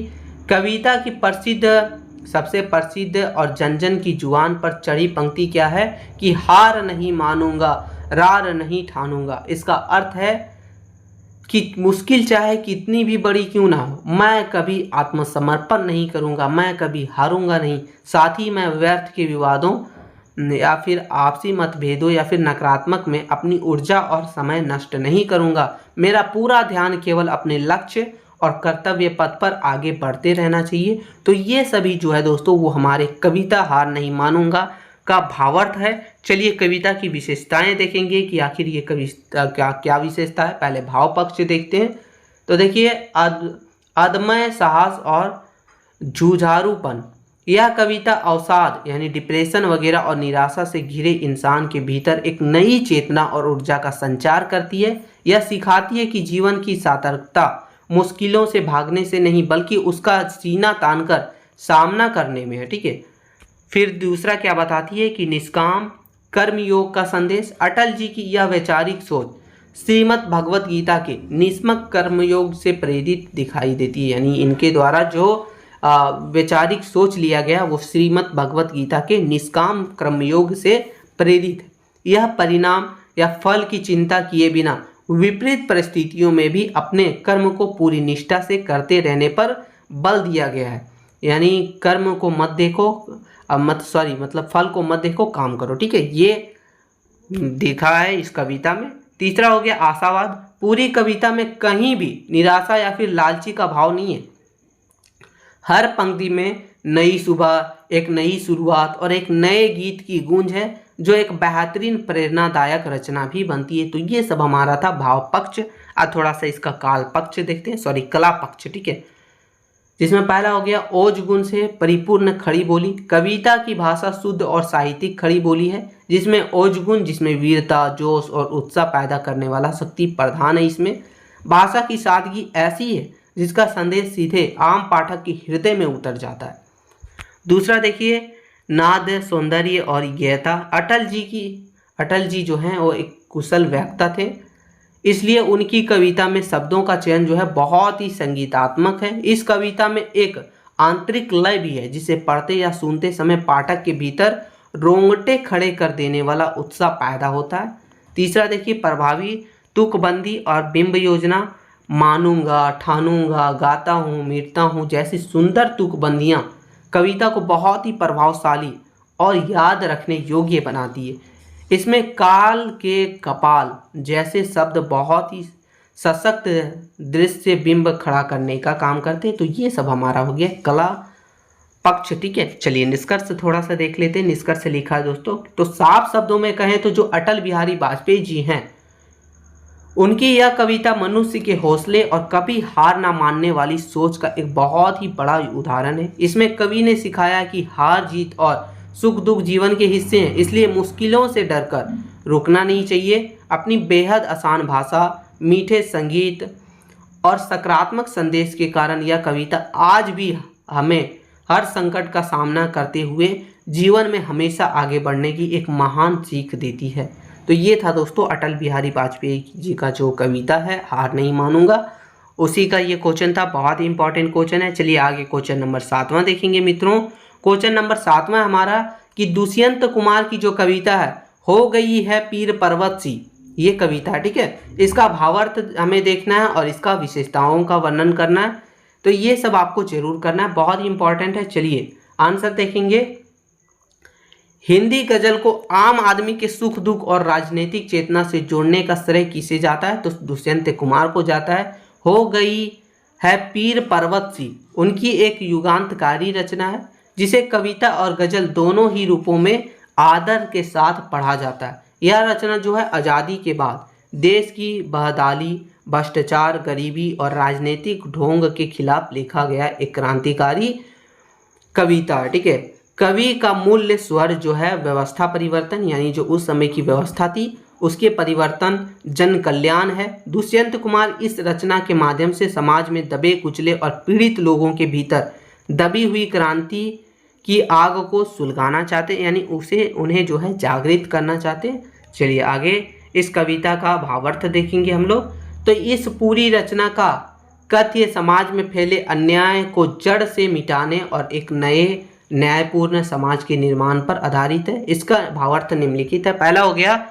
कविता की सबसे प्रसिद्ध और जन जन की जुबान पर चढ़ी पंक्ति क्या है कि हार नहीं मानूंगा, रार नहीं ठानूंगा। इसका अर्थ है कि मुश्किल चाहे कितनी भी बड़ी क्यों ना हो, मैं कभी आत्मसमर्पण नहीं करूंगा, मैं कभी हारूंगा नहीं। साथ ही मैं व्यर्थ के विवादों या फिर आपसी मतभेदों या फिर नकारात्मक में अपनी ऊर्जा और समय नष्ट नहीं करूंगा। मेरा पूरा ध्यान केवल अपने लक्ष्य और कर्तव्य पथ पर आगे बढ़ते रहना चाहिए। तो ये सभी जो है दोस्तों वो हमारे कविता हार नहीं मानूंगा का भावार्थ है। चलिए कविता की विशेषताएं देखेंगे कि आखिर ये कविता क्या क्या विशेषता है। पहले भाव पक्ष देखते हैं। तो देखिए अदम्य साहस और जुझारूपन। यह कविता अवसाद यानी डिप्रेशन वगैरह और निराशा से घिरे इंसान के भीतर एक नई चेतना और ऊर्जा का संचार करती है। यह सिखाती है कि जीवन की सार्थकता मुश्किलों से भागने से नहीं बल्कि उसका सीना तानकर सामना करने में है। ठीक है। फिर दूसरा क्या बताती है कि निष्काम कर्मयोग का संदेश। अटल जी की यह वैचारिक सोच श्रीमद् भगवत गीता के निष्काम कर्मयोग से प्रेरित दिखाई देती है। यानी इनके द्वारा जो वैचारिक सोच लिया गया वो श्रीमद् भगवत गीता के निष्काम कर्मयोग से प्रेरित है। यह परिणाम या फल की चिंता किए बिना विपरीत परिस्थितियों में भी अपने कर्म को पूरी निष्ठा से करते रहने पर बल दिया गया है। यानी कर्म को मत देखो मतलब फल को मत देखो, काम करो। ठीक है, ये देखा है इस कविता में। तीसरा हो गया आशावाद। पूरी कविता में कहीं भी निराशा या फिर लालची का भाव नहीं है। हर पंक्ति में नई सुबह, एक नई शुरुआत और एक नए गीत की गूंज है जो एक बेहतरीन प्रेरणादायक रचना भी बनती है। तो ये सब हमारा था भाव पक्ष। अब थोड़ा सा इसका काल पक्ष देखते हैं, कला पक्ष। ठीक है, जिसमें पहला हो गया ओज गुण से परिपूर्ण खड़ी बोली। कविता की भाषा शुद्ध और साहित्यिक खड़ी बोली है जिसमें ओज गुण, जिसमें वीरता, जोश और उत्साह पैदा करने वाला शक्ति प्रधान है। इसमें भाषा की सादगी ऐसी है जिसका संदेश सीधे आम पाठक के हृदय में उतर जाता है। दूसरा देखिए नाद, सौंदर्य और ज्ञता। अटल जी जो हैं वो एक कुशल वक्ता थे, इसलिए उनकी कविता में शब्दों का चयन जो है बहुत ही संगीतात्मक है। इस कविता में एक आंतरिक लय भी है जिसे पढ़ते या सुनते समय पाठक के भीतर रोंगटे खड़े कर देने वाला उत्साह पैदा होता है। तीसरा देखिए प्रभावी तुकबंदी और बिंब योजना। मानूंगा, ठानूंगा, गाता हूँ, मिटता हूँ जैसी सुंदर तुकबंदियाँ कविता को बहुत ही प्रभावशाली और याद रखने योग्य बनाती है। इसमें काल के कपाल जैसे शब्द बहुत ही सशक्त दृश्य बिंब खड़ा करने का काम करते हैं। तो ये सब हमारा हो गया कला पक्ष। ठीक है, चलिए निष्कर्ष थोड़ा सा देख लेते हैं। निष्कर्ष लिखा है दोस्तों, तो साफ शब्दों में कहें तो जो अटल बिहारी वाजपेयी जी हैं उनकी यह कविता मनुष्य के हौसले और कभी हार ना मानने वाली सोच का एक बहुत ही बड़ा उदाहरण है। इसमें कवि ने सिखाया कि हार जीत और सुख दुख जीवन के हिस्से हैं, इसलिए मुश्किलों से डरकर रुकना नहीं चाहिए। अपनी बेहद आसान भाषा, मीठे संगीत और सकारात्मक संदेश के कारण यह कविता आज भी हमें हर संकट का सामना करते हुए जीवन में हमेशा आगे बढ़ने की एक महान सीख देती है। तो ये था दोस्तों अटल बिहारी वाजपेयी जी का जो कविता है हार नहीं मानूंगा, उसी का ये क्वेश्चन था। बहुत ही इंपॉर्टेंट क्वेश्चन है। चलिए आगे क्वेश्चन नंबर 7वां देखेंगे मित्रों। क्वेश्चन नंबर 7वां हमारा कि दुष्यंत कुमार की जो कविता है हो गई है पीर पर्वत सी, ये कविता है। ठीक है, इसका भावार्थ हमें देखना है और इसका विशेषताओं का वर्णन करना है। तो ये सब आपको जरूर करना है, बहुत ही इंपॉर्टेंट है। चलिए आंसर देखेंगे। हिंदी गजल को आम आदमी के सुख दुख और राजनीतिक चेतना से जोड़ने का श्रेय किसे जाता है? तो दुष्यंत कुमार को जाता है। हो गई है पीर पर्वत सी उनकी एक युगांतकारी रचना है जिसे कविता और गजल दोनों ही रूपों में आदर के साथ पढ़ा जाता है। यह रचना जो है आज़ादी के बाद देश की बहदाली, भ्रष्टाचार, गरीबी और राजनीतिक ढोंग के खिलाफ लिखा गया एक क्रांतिकारी कविता है। ठीक है, कवि का मूल्य स्वर जो है व्यवस्था परिवर्तन, यानी जो उस समय की व्यवस्था थी उसके परिवर्तन, जन कल्याण है। दुष्यंत कुमार इस रचना के माध्यम से समाज में दबे कुचले और पीड़ित लोगों के भीतर दबी हुई क्रांति की आग को सुलगाना चाहते हैं, यानी उन्हें जो है जागृत करना चाहते हैं। चलिए आगे इस कविता का भावार्थ देखेंगे हम लोग। तो इस पूरी रचना का कथ्य समाज में फैले अन्याय को जड़ से मिटाने और एक नए न्यायपूर्ण समाज के निर्माण पर आधारित है। इसका भावार्थ निम्नलिखित है। पहला हो गया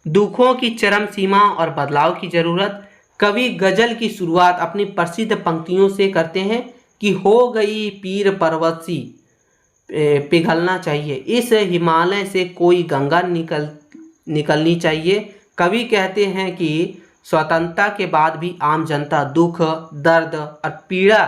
दुखों की चरम सीमा और बदलाव की जरूरत। कवि गजल की शुरुआत अपनी प्रसिद्ध पंक्तियों से करते हैं कि हो गई पीर पर्वत-सी पिघलना चाहिए, इस हिमालय से कोई गंगा निकलनी चाहिए। कवि कहते हैं कि स्वतंत्रता के बाद भी आम जनता दुख, दर्द और पीड़ा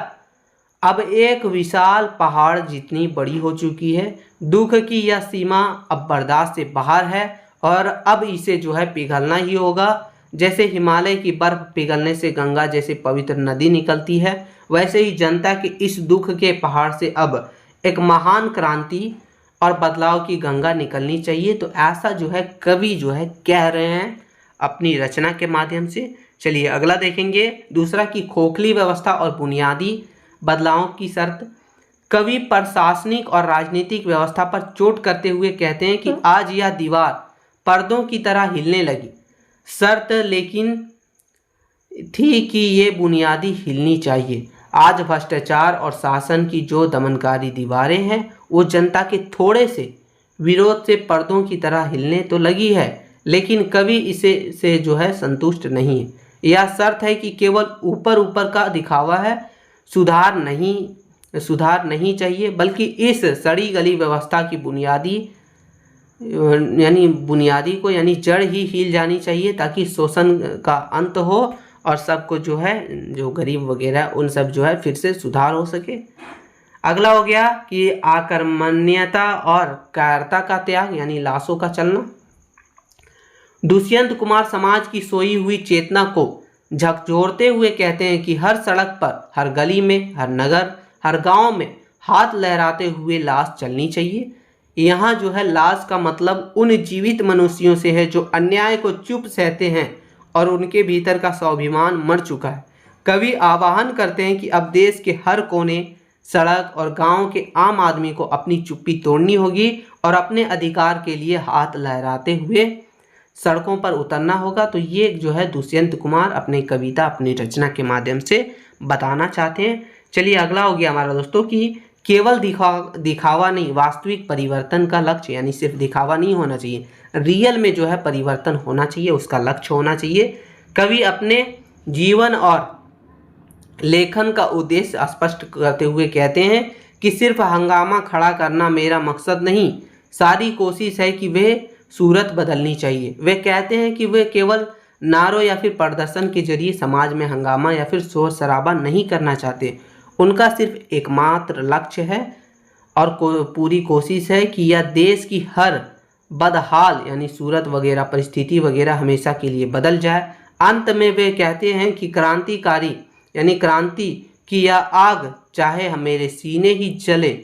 अब एक विशाल पहाड़ जितनी बड़ी हो चुकी है। दुख की यह सीमा अब बर्दाश्त से बाहर है और अब इसे जो है पिघलना ही होगा। जैसे हिमालय की बर्फ पिघलने से गंगा जैसे पवित्र नदी निकलती है, वैसे ही जनता के इस दुख के पहाड़ से अब एक महान क्रांति और बदलाव की गंगा निकलनी चाहिए। तो ऐसा जो है कवि जो है कह रहे हैं अपनी रचना के माध्यम से। चलिए अगला देखेंगे, दूसरा कि खोखली व्यवस्था और बुनियादी बदलावों की शर्त। कवि प्रशासनिक और राजनीतिक व्यवस्था पर चोट करते हुए कहते हैं कि आज यह दीवार पर्दों की तरह हिलने लगी। शर्त लेकिन थी कि ये बुनियादी हिलनी चाहिए। आज भ्रष्टाचार और शासन की जो दमनकारी दीवारें हैं वो जनता के थोड़े से विरोध से पर्दों की तरह हिलने तो लगी है, लेकिन कवि इसे से जो है संतुष्ट नहीं है। यह शर्त है कि केवल ऊपर ऊपर का दिखावा है, सुधार नहीं चाहिए, बल्कि इस सड़ी गली व्यवस्था की बुनियादी यानी जड़ ही हिल जानी चाहिए, ताकि शोषण का अंत हो और सबको जो है जो गरीब वगैरह उन सब जो है फिर से सुधार हो सके। अगला हो गया कि आकर्मण्यता और कायरता का त्याग यानी लाशों का चलना। दुष्यंत कुमार समाज की सोई हुई चेतना को झकझोरते हुए कहते हैं कि हर सड़क पर, हर गली में, हर नगर, हर गांव में हाथ लहराते हुए लाश चलनी चाहिए। यहाँ जो है लाश का मतलब उन जीवित मनुष्यों से है जो अन्याय को चुप सहते हैं और उनके भीतर का स्वाभिमान मर चुका है। कवि आह्वान करते हैं कि अब देश के हर कोने, सड़क और गांव के आम आदमी को अपनी चुप्पी तोड़नी होगी और अपने अधिकार के लिए हाथ लहराते हुए सड़कों पर उतरना होगा। तो ये जो है दुष्यंत कुमार अपनी कविता, अपनी रचना के माध्यम से बताना चाहते हैं। चलिए अगला हो गया हमारा दोस्तों कि केवल दिखावा नहीं, वास्तविक परिवर्तन का लक्ष्य, यानी सिर्फ दिखावा नहीं होना चाहिए, रियल में जो है परिवर्तन होना चाहिए, उसका लक्ष्य होना चाहिए। कवि अपने जीवन और लेखन का उद्देश्य स्पष्ट करते हुए कहते हैं कि सिर्फ हंगामा खड़ा करना मेरा मकसद नहीं, सारी कोशिश है कि वे सूरत बदलनी चाहिए। वे कहते हैं कि वे केवल नारों या फिर प्रदर्शन के जरिए समाज में हंगामा या फिर शोर शराबा नहीं करना चाहते। उनका सिर्फ एकमात्र लक्ष्य है और पूरी कोशिश है कि यह देश की हर बदहाल यानी सूरत वगैरह, परिस्थिति वगैरह हमेशा के लिए बदल जाए। अंत में वे कहते हैं कि क्रांतिकारी यानी क्रांति की यह आग चाहे मेरे सीने ही जले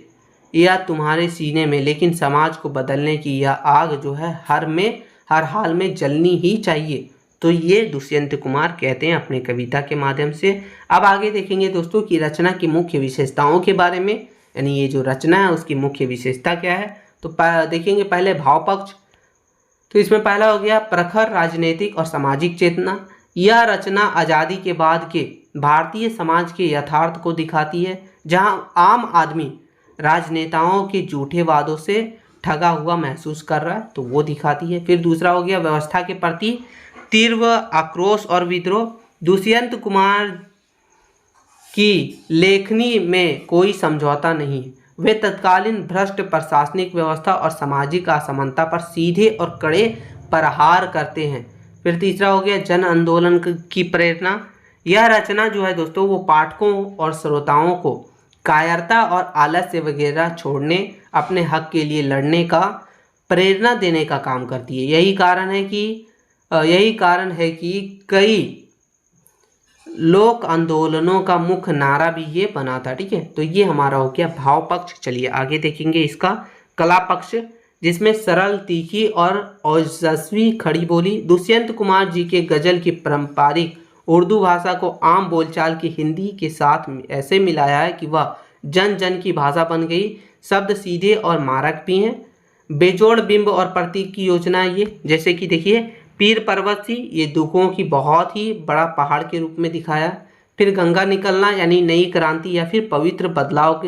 या तुम्हारे सीने में, लेकिन समाज को बदलने की यह आग जो है हर हाल में जलनी ही चाहिए। तो ये दुष्यंत कुमार कहते हैं अपनी कविता के माध्यम से। अब आगे देखेंगे दोस्तों कि रचना की मुख्य विशेषताओं के बारे में, यानी ये जो रचना है उसकी मुख्य विशेषता क्या है। तो देखेंगे पहले भाव पक्ष। तो इसमें पहला हो गया प्रखर राजनीतिक और सामाजिक चेतना। यह रचना आज़ादी के बाद के भारतीय समाज के यथार्थ को दिखाती है, जहां आम आदमी राजनेताओं के झूठे वादों से ठगा हुआ महसूस कर रहा है, तो वो दिखाती है। फिर दूसरा हो गया व्यवस्था के प्रति तीव्र आक्रोश और विद्रोह। दुष्यंत कुमार की लेखनी में कोई समझौता नहीं है, वे तत्कालीन भ्रष्ट प्रशासनिक व्यवस्था और सामाजिक असमानता पर सीधे और कड़े प्रहार करते हैं। फिर तीसरा हो गया जन आंदोलन की प्रेरणा। यह रचना जो है दोस्तों वो पाठकों और श्रोताओं को कायरता और आलस्य वगैरह छोड़ने, अपने हक के लिए लड़ने का प्रेरणा देने का काम करती है। यही कारण है कि कई लोक आंदोलनों का मुख्य नारा भी ये बना था। ठीक है, तो ये हमारा हो गया भाव पक्ष। चलिए आगे देखेंगे इसका कला पक्ष, जिसमें सरल, तीखी और ओजस्वी खड़ी बोली। दुष्यंत कुमार जी के गजल की पारंपरिक उर्दू भाषा को आम बोलचाल की हिंदी के साथ ऐसे मिलाया है कि वह जन जन की भाषा बन गई। शब्द सीधे और मारक भी हैं। बेजोड़ बिंब और प्रतीक की योजना ये, जैसे कि देखिए पीर पर्वत सी, ये दुखों की बहुत ही बड़ा पहाड़ के रूप में दिखाया। फिर गंगा निकलना यानी नई क्रांति या फिर पवित्र बदलाव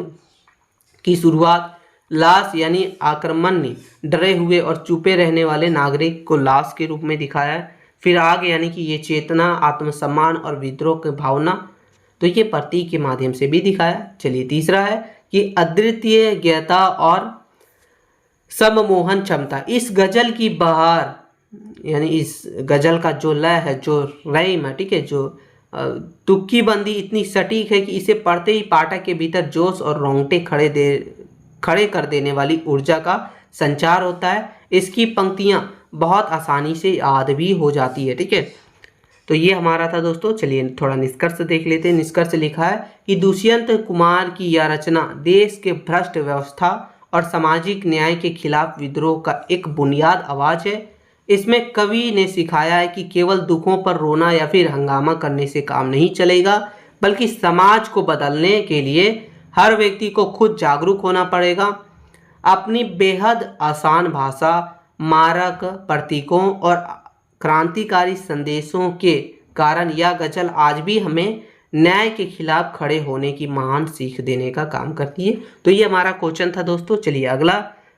की शुरुआत। लाश यानी आक्रमण ने डरे हुए और चुपे रहने वाले नागरिक को लाश के रूप में दिखाया है। फिर आग यानी कि ये चेतना, आत्मसम्मान और विद्रोह की भावना, तो ये प्रतीक के माध्यम से भी दिखाया। चलिए तीसरा है कि अद्वितीय ज्ञता और सममोहन क्षमता। इस गजल की बहार यानी इस गजल का जो लय है, जो रैम है, ठीक है, जो तुक्की बंदी इतनी सटीक है कि इसे पढ़ते ही पाठक के भीतर जोश और रोंगटे खड़े कर देने वाली ऊर्जा का संचार होता है। इसकी पंक्तियां बहुत आसानी से याद भी हो जाती है, ठीक है। तो ये हमारा था दोस्तों। चलिए थोड़ा निष्कर्ष देख लेते हैं। निष्कर्ष लिखा है कि दुष्यंत कुमार की यह रचना देश के भ्रष्ट व्यवस्था और सामाजिक न्याय के खिलाफ विद्रोह का एक बुनियाद आवाज है। इसमें कवि ने सिखाया है कि केवल दुखों पर रोना या फिर हंगामा करने से काम नहीं चलेगा, बल्कि समाज को बदलने के लिए हर व्यक्ति को खुद जागरूक होना पड़ेगा। अपनी बेहद आसान भाषा, मारक प्रतीकों और क्रांतिकारी संदेशों के कारण यह गजल आज भी हमें न्याय के खिलाफ खड़े होने की महान सीख देने का काम करती है। तो ये हमारा क्वेश्चन था दोस्तों। चलिए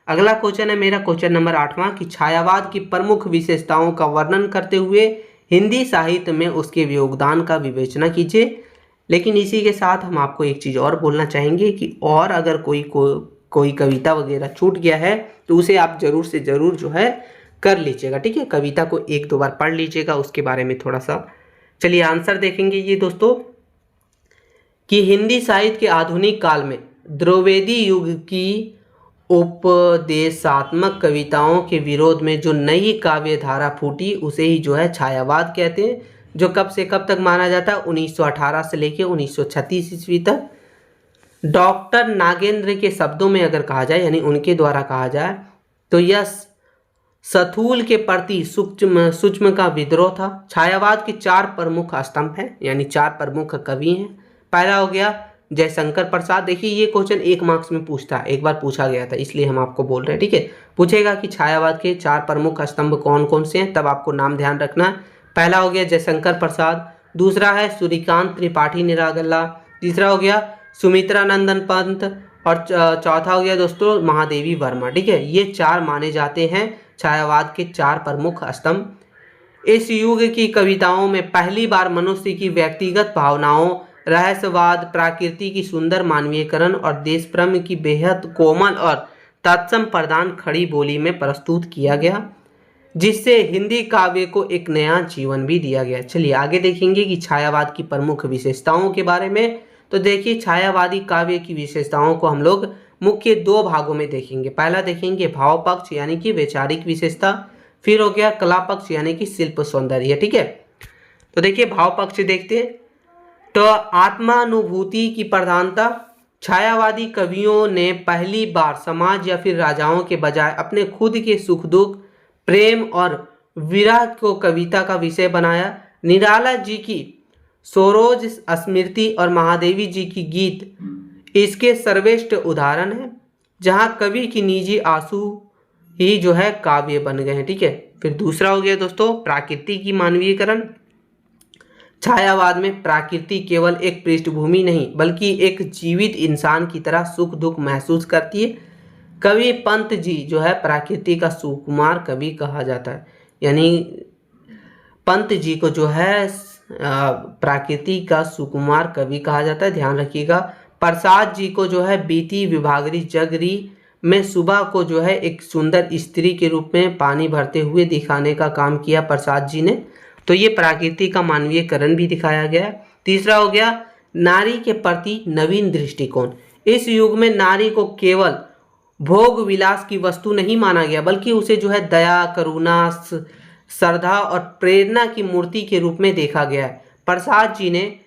अगला क्वेश्चन है मेरा, क्वेश्चन नंबर 8वां कि छायावाद की प्रमुख विशेषताओं का वर्णन करते हुए हिंदी साहित्य में उसके योगदान का विवेचना कीजिए। लेकिन इसी के साथ हम आपको एक चीज़ और बोलना चाहेंगे कि और अगर कोई कविता वगैरह छूट गया है तो उसे आप जरूर से ज़रूर जो है कर लीजिएगा, ठीक है। कविता को 1-2 बार पढ़ लीजिएगा, उसके बारे में थोड़ा सा। चलिए आंसर देखेंगे ये दोस्तों कि हिंदी साहित्य के आधुनिक काल में द्विवेदी युग की उपदेशात्मक कविताओं के विरोध में जो नई काव्य धारा फूटी उसे ही जो है छायावाद कहते हैं, जो कब से कब तक माना जाता है, 1918 से लेकर 1936 ईस्वी तक। डॉक्टर नागेंद्र के शब्दों में अगर कहा जाए, यानी उनके द्वारा कहा जाए, तो यह स्थूल के प्रति सूक्ष्म का विद्रोह था। छायावाद के 4 प्रमुख स्तंभ हैं, यानी 4 प्रमुख कवि हैं। पहला हो गया जयशंकर प्रसाद। देखिए ये क्वेश्चन 1 मार्क्स में पूछता है, एक बार पूछा गया था, इसलिए हम आपको बोल रहे हैं, ठीक है। पूछेगा कि छायावाद के 4 प्रमुख स्तंभ कौन कौन से हैं, तब आपको नाम ध्यान रखना है। पहला हो गया जयशंकर प्रसाद, दूसरा है सूर्यकांत त्रिपाठी निरागला, तीसरा हो गया सुमित्रा नंदन पंत, और चौथा हो गया दोस्तों महादेवी वर्मा, ठीक है। ये 4 माने जाते हैं छायावाद के 4 प्रमुख स्तंभ। इस युग की कविताओं में पहली बार मनुष्य की व्यक्तिगत भावनाओं, रहस्यवाद, प्रकृति की सुंदर मानवीयकरण और देश प्रेम की बेहद कोमल और तत्सम प्रदान खड़ी बोली में प्रस्तुत किया गया, जिससे हिंदी काव्य को एक नया जीवन भी दिया गया। चलिए आगे देखेंगे कि छायावाद की प्रमुख विशेषताओं के बारे में। तो देखिए छायावादी काव्य की विशेषताओं को हम लोग मुख्य 2 भागों में देखेंगे। पहला देखेंगे भाव पक्ष यानी कि वैचारिक विशेषता, फिर हो गया कला पक्ष यानी कि शिल्प सौंदर्य, ठीक है। तो देखिए भाव पक्ष देखते हैं। तो आत्मानुभूति की प्रधानता। छायावादी कवियों ने पहली बार समाज या फिर राजाओं के बजाय अपने खुद के सुख दुख, प्रेम और विरह को कविता का विषय बनाया। निराला जी की सरोज स्मृति और महादेवी जी की गीत इसके सर्वश्रेष्ठ उदाहरण है, जहां कवि की निजी आंसू ही जो है काव्य बन गए हैं, ठीक है। फिर दूसरा हो गया दोस्तों प्रकृति की मानवीयकरण। छायावाद में प्रकृति केवल एक पृष्ठभूमि नहीं बल्कि एक जीवित इंसान की तरह सुख दुख महसूस करती है। कवि पंत जी जो है प्रकृति का सुकुमार कवि कहा जाता है, यानी पंत जी को जो है प्रकृति का सुकुमार कवि कहा जाता है, ध्यान रखिएगा। प्रसाद जी को जो है बीती विभागरी जगरी में सुबह को जो है एक सुंदर स्त्री के रूप में पानी भरते हुए दिखाने का काम किया प्रसाद जी ने, तो ये प्रकृति का मानवीयकरण भी दिखाया गया। तीसरा हो गया नारी के प्रति नवीन दृष्टिकोण। इस युग में नारी को केवल भोग विलास की वस्तु नहीं माना गया बल्कि उसे जो है दया, करुणा, श्रद्धा और प्रेरणा की मूर्ति के रूप में देखा गया है। प्रसाद जी ने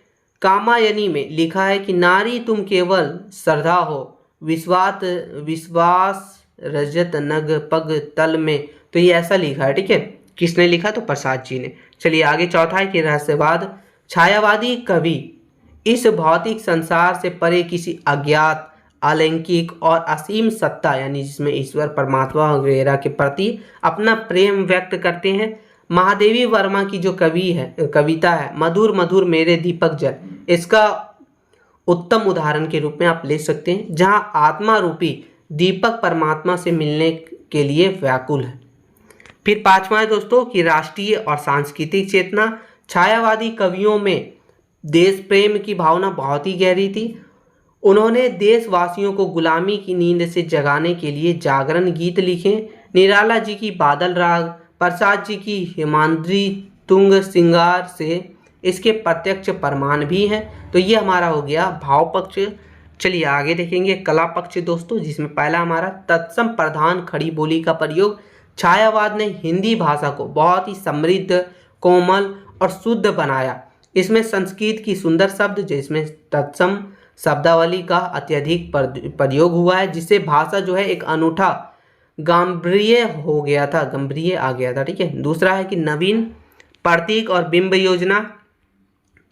कामायनी में लिखा है कि नारी तुम केवल श्रद्धा हो, विश्वास रजत नग पग तल में, तो ये ऐसा लिखा है, ठीक है। किसने लिखा? तो प्रसाद जी ने। चलिए आगे चौथा है कि रहस्यवाद। छायावादी कवि इस भौतिक संसार से परे किसी अज्ञात, अलौकिक और असीम सत्ता यानी जिसमें ईश्वर परमात्मा वगैरह के प्रति अपना प्रेम व्यक्त करते हैं। महादेवी वर्मा की जो कविता है मधुर मधुर मेरे दीपक जल, इसका उत्तम उदाहरण के रूप में आप ले सकते हैं, जहां आत्मा रूपी दीपक परमात्मा से मिलने के लिए व्याकुल है। फिर पांचवा है दोस्तों कि राष्ट्रीय और सांस्कृतिक चेतना। छायावादी कवियों में देश प्रेम की भावना बहुत ही गहरी थी। उन्होंने देशवासियों को गुलामी की नींद से जगाने के लिए जागरण गीत लिखे। निराला जी की बादल राग, प्रसाद जी की हिमाद्री तुंग सिंगार से इसके प्रत्यक्ष प्रमाण भी हैं। तो ये हमारा हो गया भाव पक्ष। चलिए आगे देखेंगे कला पक्ष दोस्तों, जिसमें पहला हमारा तत्सम प्रधान खड़ी बोली का प्रयोग। छायावाद ने हिंदी भाषा को बहुत ही समृद्ध, कोमल और शुद्ध बनाया। इसमें संस्कृत की सुंदर शब्द जिसमें तत्सम शब्दावली का अत्यधिक प्रयोग हुआ है, जिससे भाषा जो है एक अनूठा गांभीर्य हो गया था, गंभीर्य आ गया था। ठीक है। दूसरा है कि नवीन प्रतीक और बिंब योजना।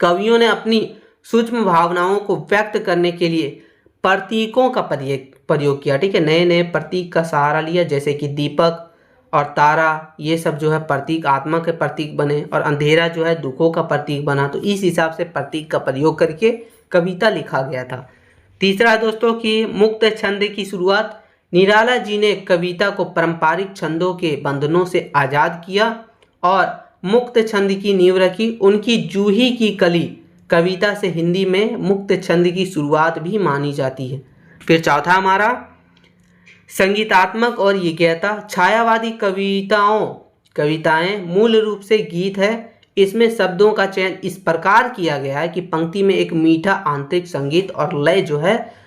कवियों ने अपनी सूक्ष्म भावनाओं को व्यक्त करने के लिए प्रतीकों का प्रयोग किया। ठीक है। नए नए प्रतीक का सहारा लिया, जैसे कि दीपक और तारा, ये सब जो है प्रतीक, आत्मा के प्रतीक बने, और अंधेरा जो है दुखों का प्रतीक बना। तो इस हिसाब से प्रतीक का प्रयोग करके कविता लिखा गया था। तीसरा दोस्तों कि मुक्त छंद की शुरुआत। निराला जी ने कविता को पारंपरिक छंदों के बंधनों से आज़ाद किया और मुक्त छंद की नींव रखी। उनकी जूही की कली कविता से हिंदी में मुक्त छंद की शुरुआत भी मानी जाती है। फिर चौथा हमारा संगीतात्मक और यज्ञता। छायावादी कविताएं मूल रूप से गीत है। इसमें शब्दों का चयन इस प्रकार किया गया है कि पंक्ति में एक मीठा आंतरिक संगीत और लय जो है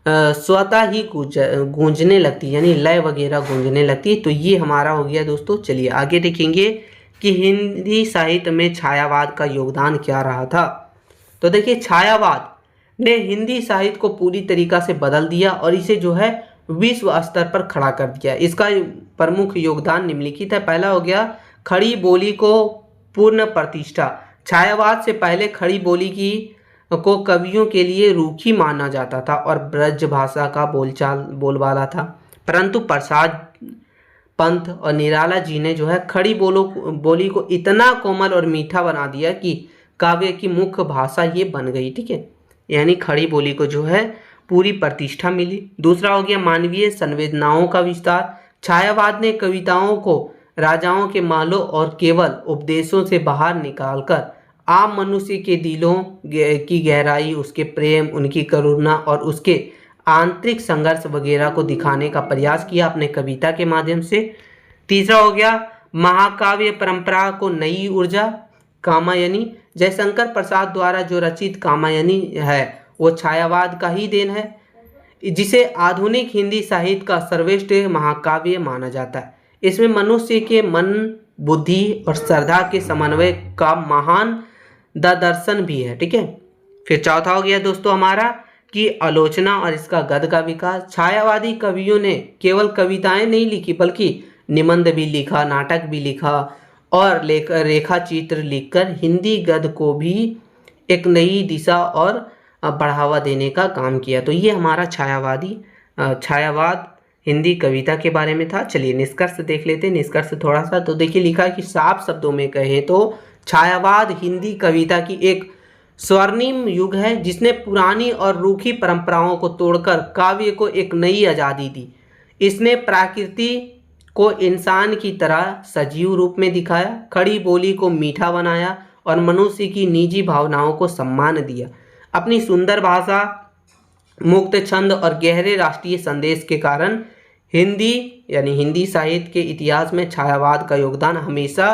स्वतः ही गूंजने लगती है, यानी लय वगैरह गूंजने लगती है। तो ये हमारा हो गया दोस्तों। चलिए आगे देखेंगे कि हिंदी साहित्य में छायावाद का योगदान क्या रहा था। तो देखिए, छायावाद ने हिंदी साहित्य को पूरी तरीक़ा से बदल दिया और इसे जो है विश्व स्तर पर खड़ा कर दिया। इसका प्रमुख योगदान निम्नलिखित है। पहला हो गया खड़ी बोली को पूर्ण प्रतिष्ठा। छायावाद से पहले खड़ी बोली को कवियों के लिए रूखी माना जाता था और ब्रज भाषा का बोलबाला था, परंतु प्रसाद पंत और निराला जी ने जो है खड़ी बोली को इतना कोमल और मीठा बना दिया कि काव्य की मुख्य भाषा ये बन गई। ठीक है। यानी खड़ी बोली को जो है पूरी प्रतिष्ठा मिली। दूसरा हो गया मानवीय संवेदनाओं का विस्तार। छायावाद ने कविताओं को राजाओं के महलों और केवल उपदेशों से बाहर निकालकर आम मनुष्य के दिलों की गहराई, उसके प्रेम, उनकी करुणा और उसके आंतरिक संघर्ष वगैरह को दिखाने का प्रयास किया अपने कविता के माध्यम से। तीसरा हो गया महाकाव्य परंपरा को नई ऊर्जा। कामायनी, जयशंकर प्रसाद द्वारा जो रचित कामायनी है वो छायावाद का ही देन है, जिसे आधुनिक हिंदी साहित्य का सर्वश्रेष्ठ महाकाव्य माना जाता है। इसमें मनुष्य के मन, बुद्धि और श्रद्धा के समन्वय का महान दर्शन भी है। ठीक है। फिर चौथा हो गया दोस्तों हमारा कि आलोचना और इसका गद्य का विकास। छायावादी कवियों ने केवल कविताएं नहीं लिखी बल्कि निबंध भी लिखा, नाटक भी लिखा और रेखा चित्र लिखकर हिंदी गद्य को भी एक नई दिशा और बढ़ावा देने का काम किया। तो ये हमारा छायावाद हिंदी कविता के बारे में था। चलिए निष्कर्ष देख लेते हैं। निष्कर्ष थोड़ा सा तो देखिए, लिखा है कि साफ शब्दों में कहें तो छायावाद हिंदी कविता की एक स्वर्णिम युग है, जिसने पुरानी और रूखी परंपराओं को तोड़कर काव्य को एक नई आज़ादी दी। इसने प्रकृति को इंसान की तरह सजीव रूप में दिखाया, खड़ी बोली को मीठा बनाया और मनुष्य की निजी भावनाओं को सम्मान दिया। अपनी सुंदर भाषा, मुक्त छंद और गहरे राष्ट्रीय संदेश के कारण हिंदी साहित्य के इतिहास में छायावाद का योगदान हमेशा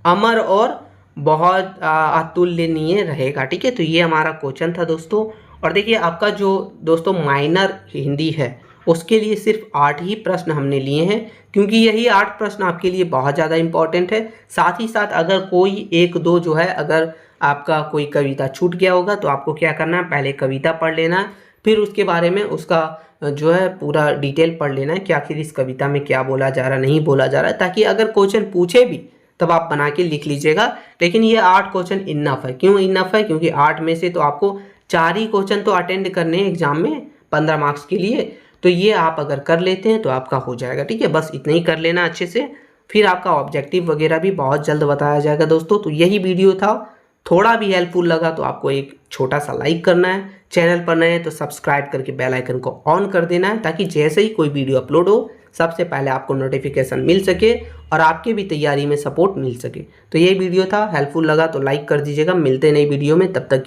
अमर और बहुत अतुलनीय रहेगा। ठीक है। तो ये हमारा क्वेश्चन था दोस्तों। और देखिए, आपका जो दोस्तों माइनर हिंदी है उसके लिए सिर्फ 8 ही प्रश्न हमने लिए हैं, क्योंकि यही 8 प्रश्न आपके लिए बहुत ज़्यादा इंपॉर्टेंट है। साथ ही साथ अगर कोई 1-2 जो है, अगर आपका कोई कविता छूट गया होगा तो आपको क्या करना है, पहले कविता पढ़ लेना है, फिर उसके बारे में उसका जो है पूरा डिटेल पढ़ लेना है कि आखिर इस कविता में क्या बोला जा रहा, नहीं बोला जा रहा है, ताकि अगर क्वेश्चन पूछे भी तब आप बना के लिख लीजिएगा। लेकिन ये 8 क्वेश्चन इनफ है। क्यों इनफ है? क्योंकि 8 में से तो आपको 4 ही क्वेश्चन तो अटेंड करने हैं एग्जाम में 15 मार्क्स के लिए। तो ये आप अगर कर लेते हैं तो आपका हो जाएगा। ठीक है। बस इतना ही कर लेना अच्छे से, फिर आपका ऑब्जेक्टिव वगैरह भी बहुत जल्द बताया जाएगा दोस्तों। तो यही वीडियो था। थोड़ा भी हेल्पफुल लगा तो आपको एक छोटा सा लाइक करना है, चैनल पर नए हैं तो सब्सक्राइब करके बेल आइकन को ऑन कर देना है, ताकि जैसे ही कोई वीडियो अपलोड हो सबसे पहले आपको नोटिफिकेशन मिल सके और आपके भी तैयारी में सपोर्ट मिल सके। तो ये वीडियो था, हेल्पफुल लगा तो लाइक कर दीजिएगा। मिलते हैं नई वीडियो में, तब तक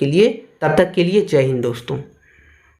के लिए जय हिंद दोस्तों।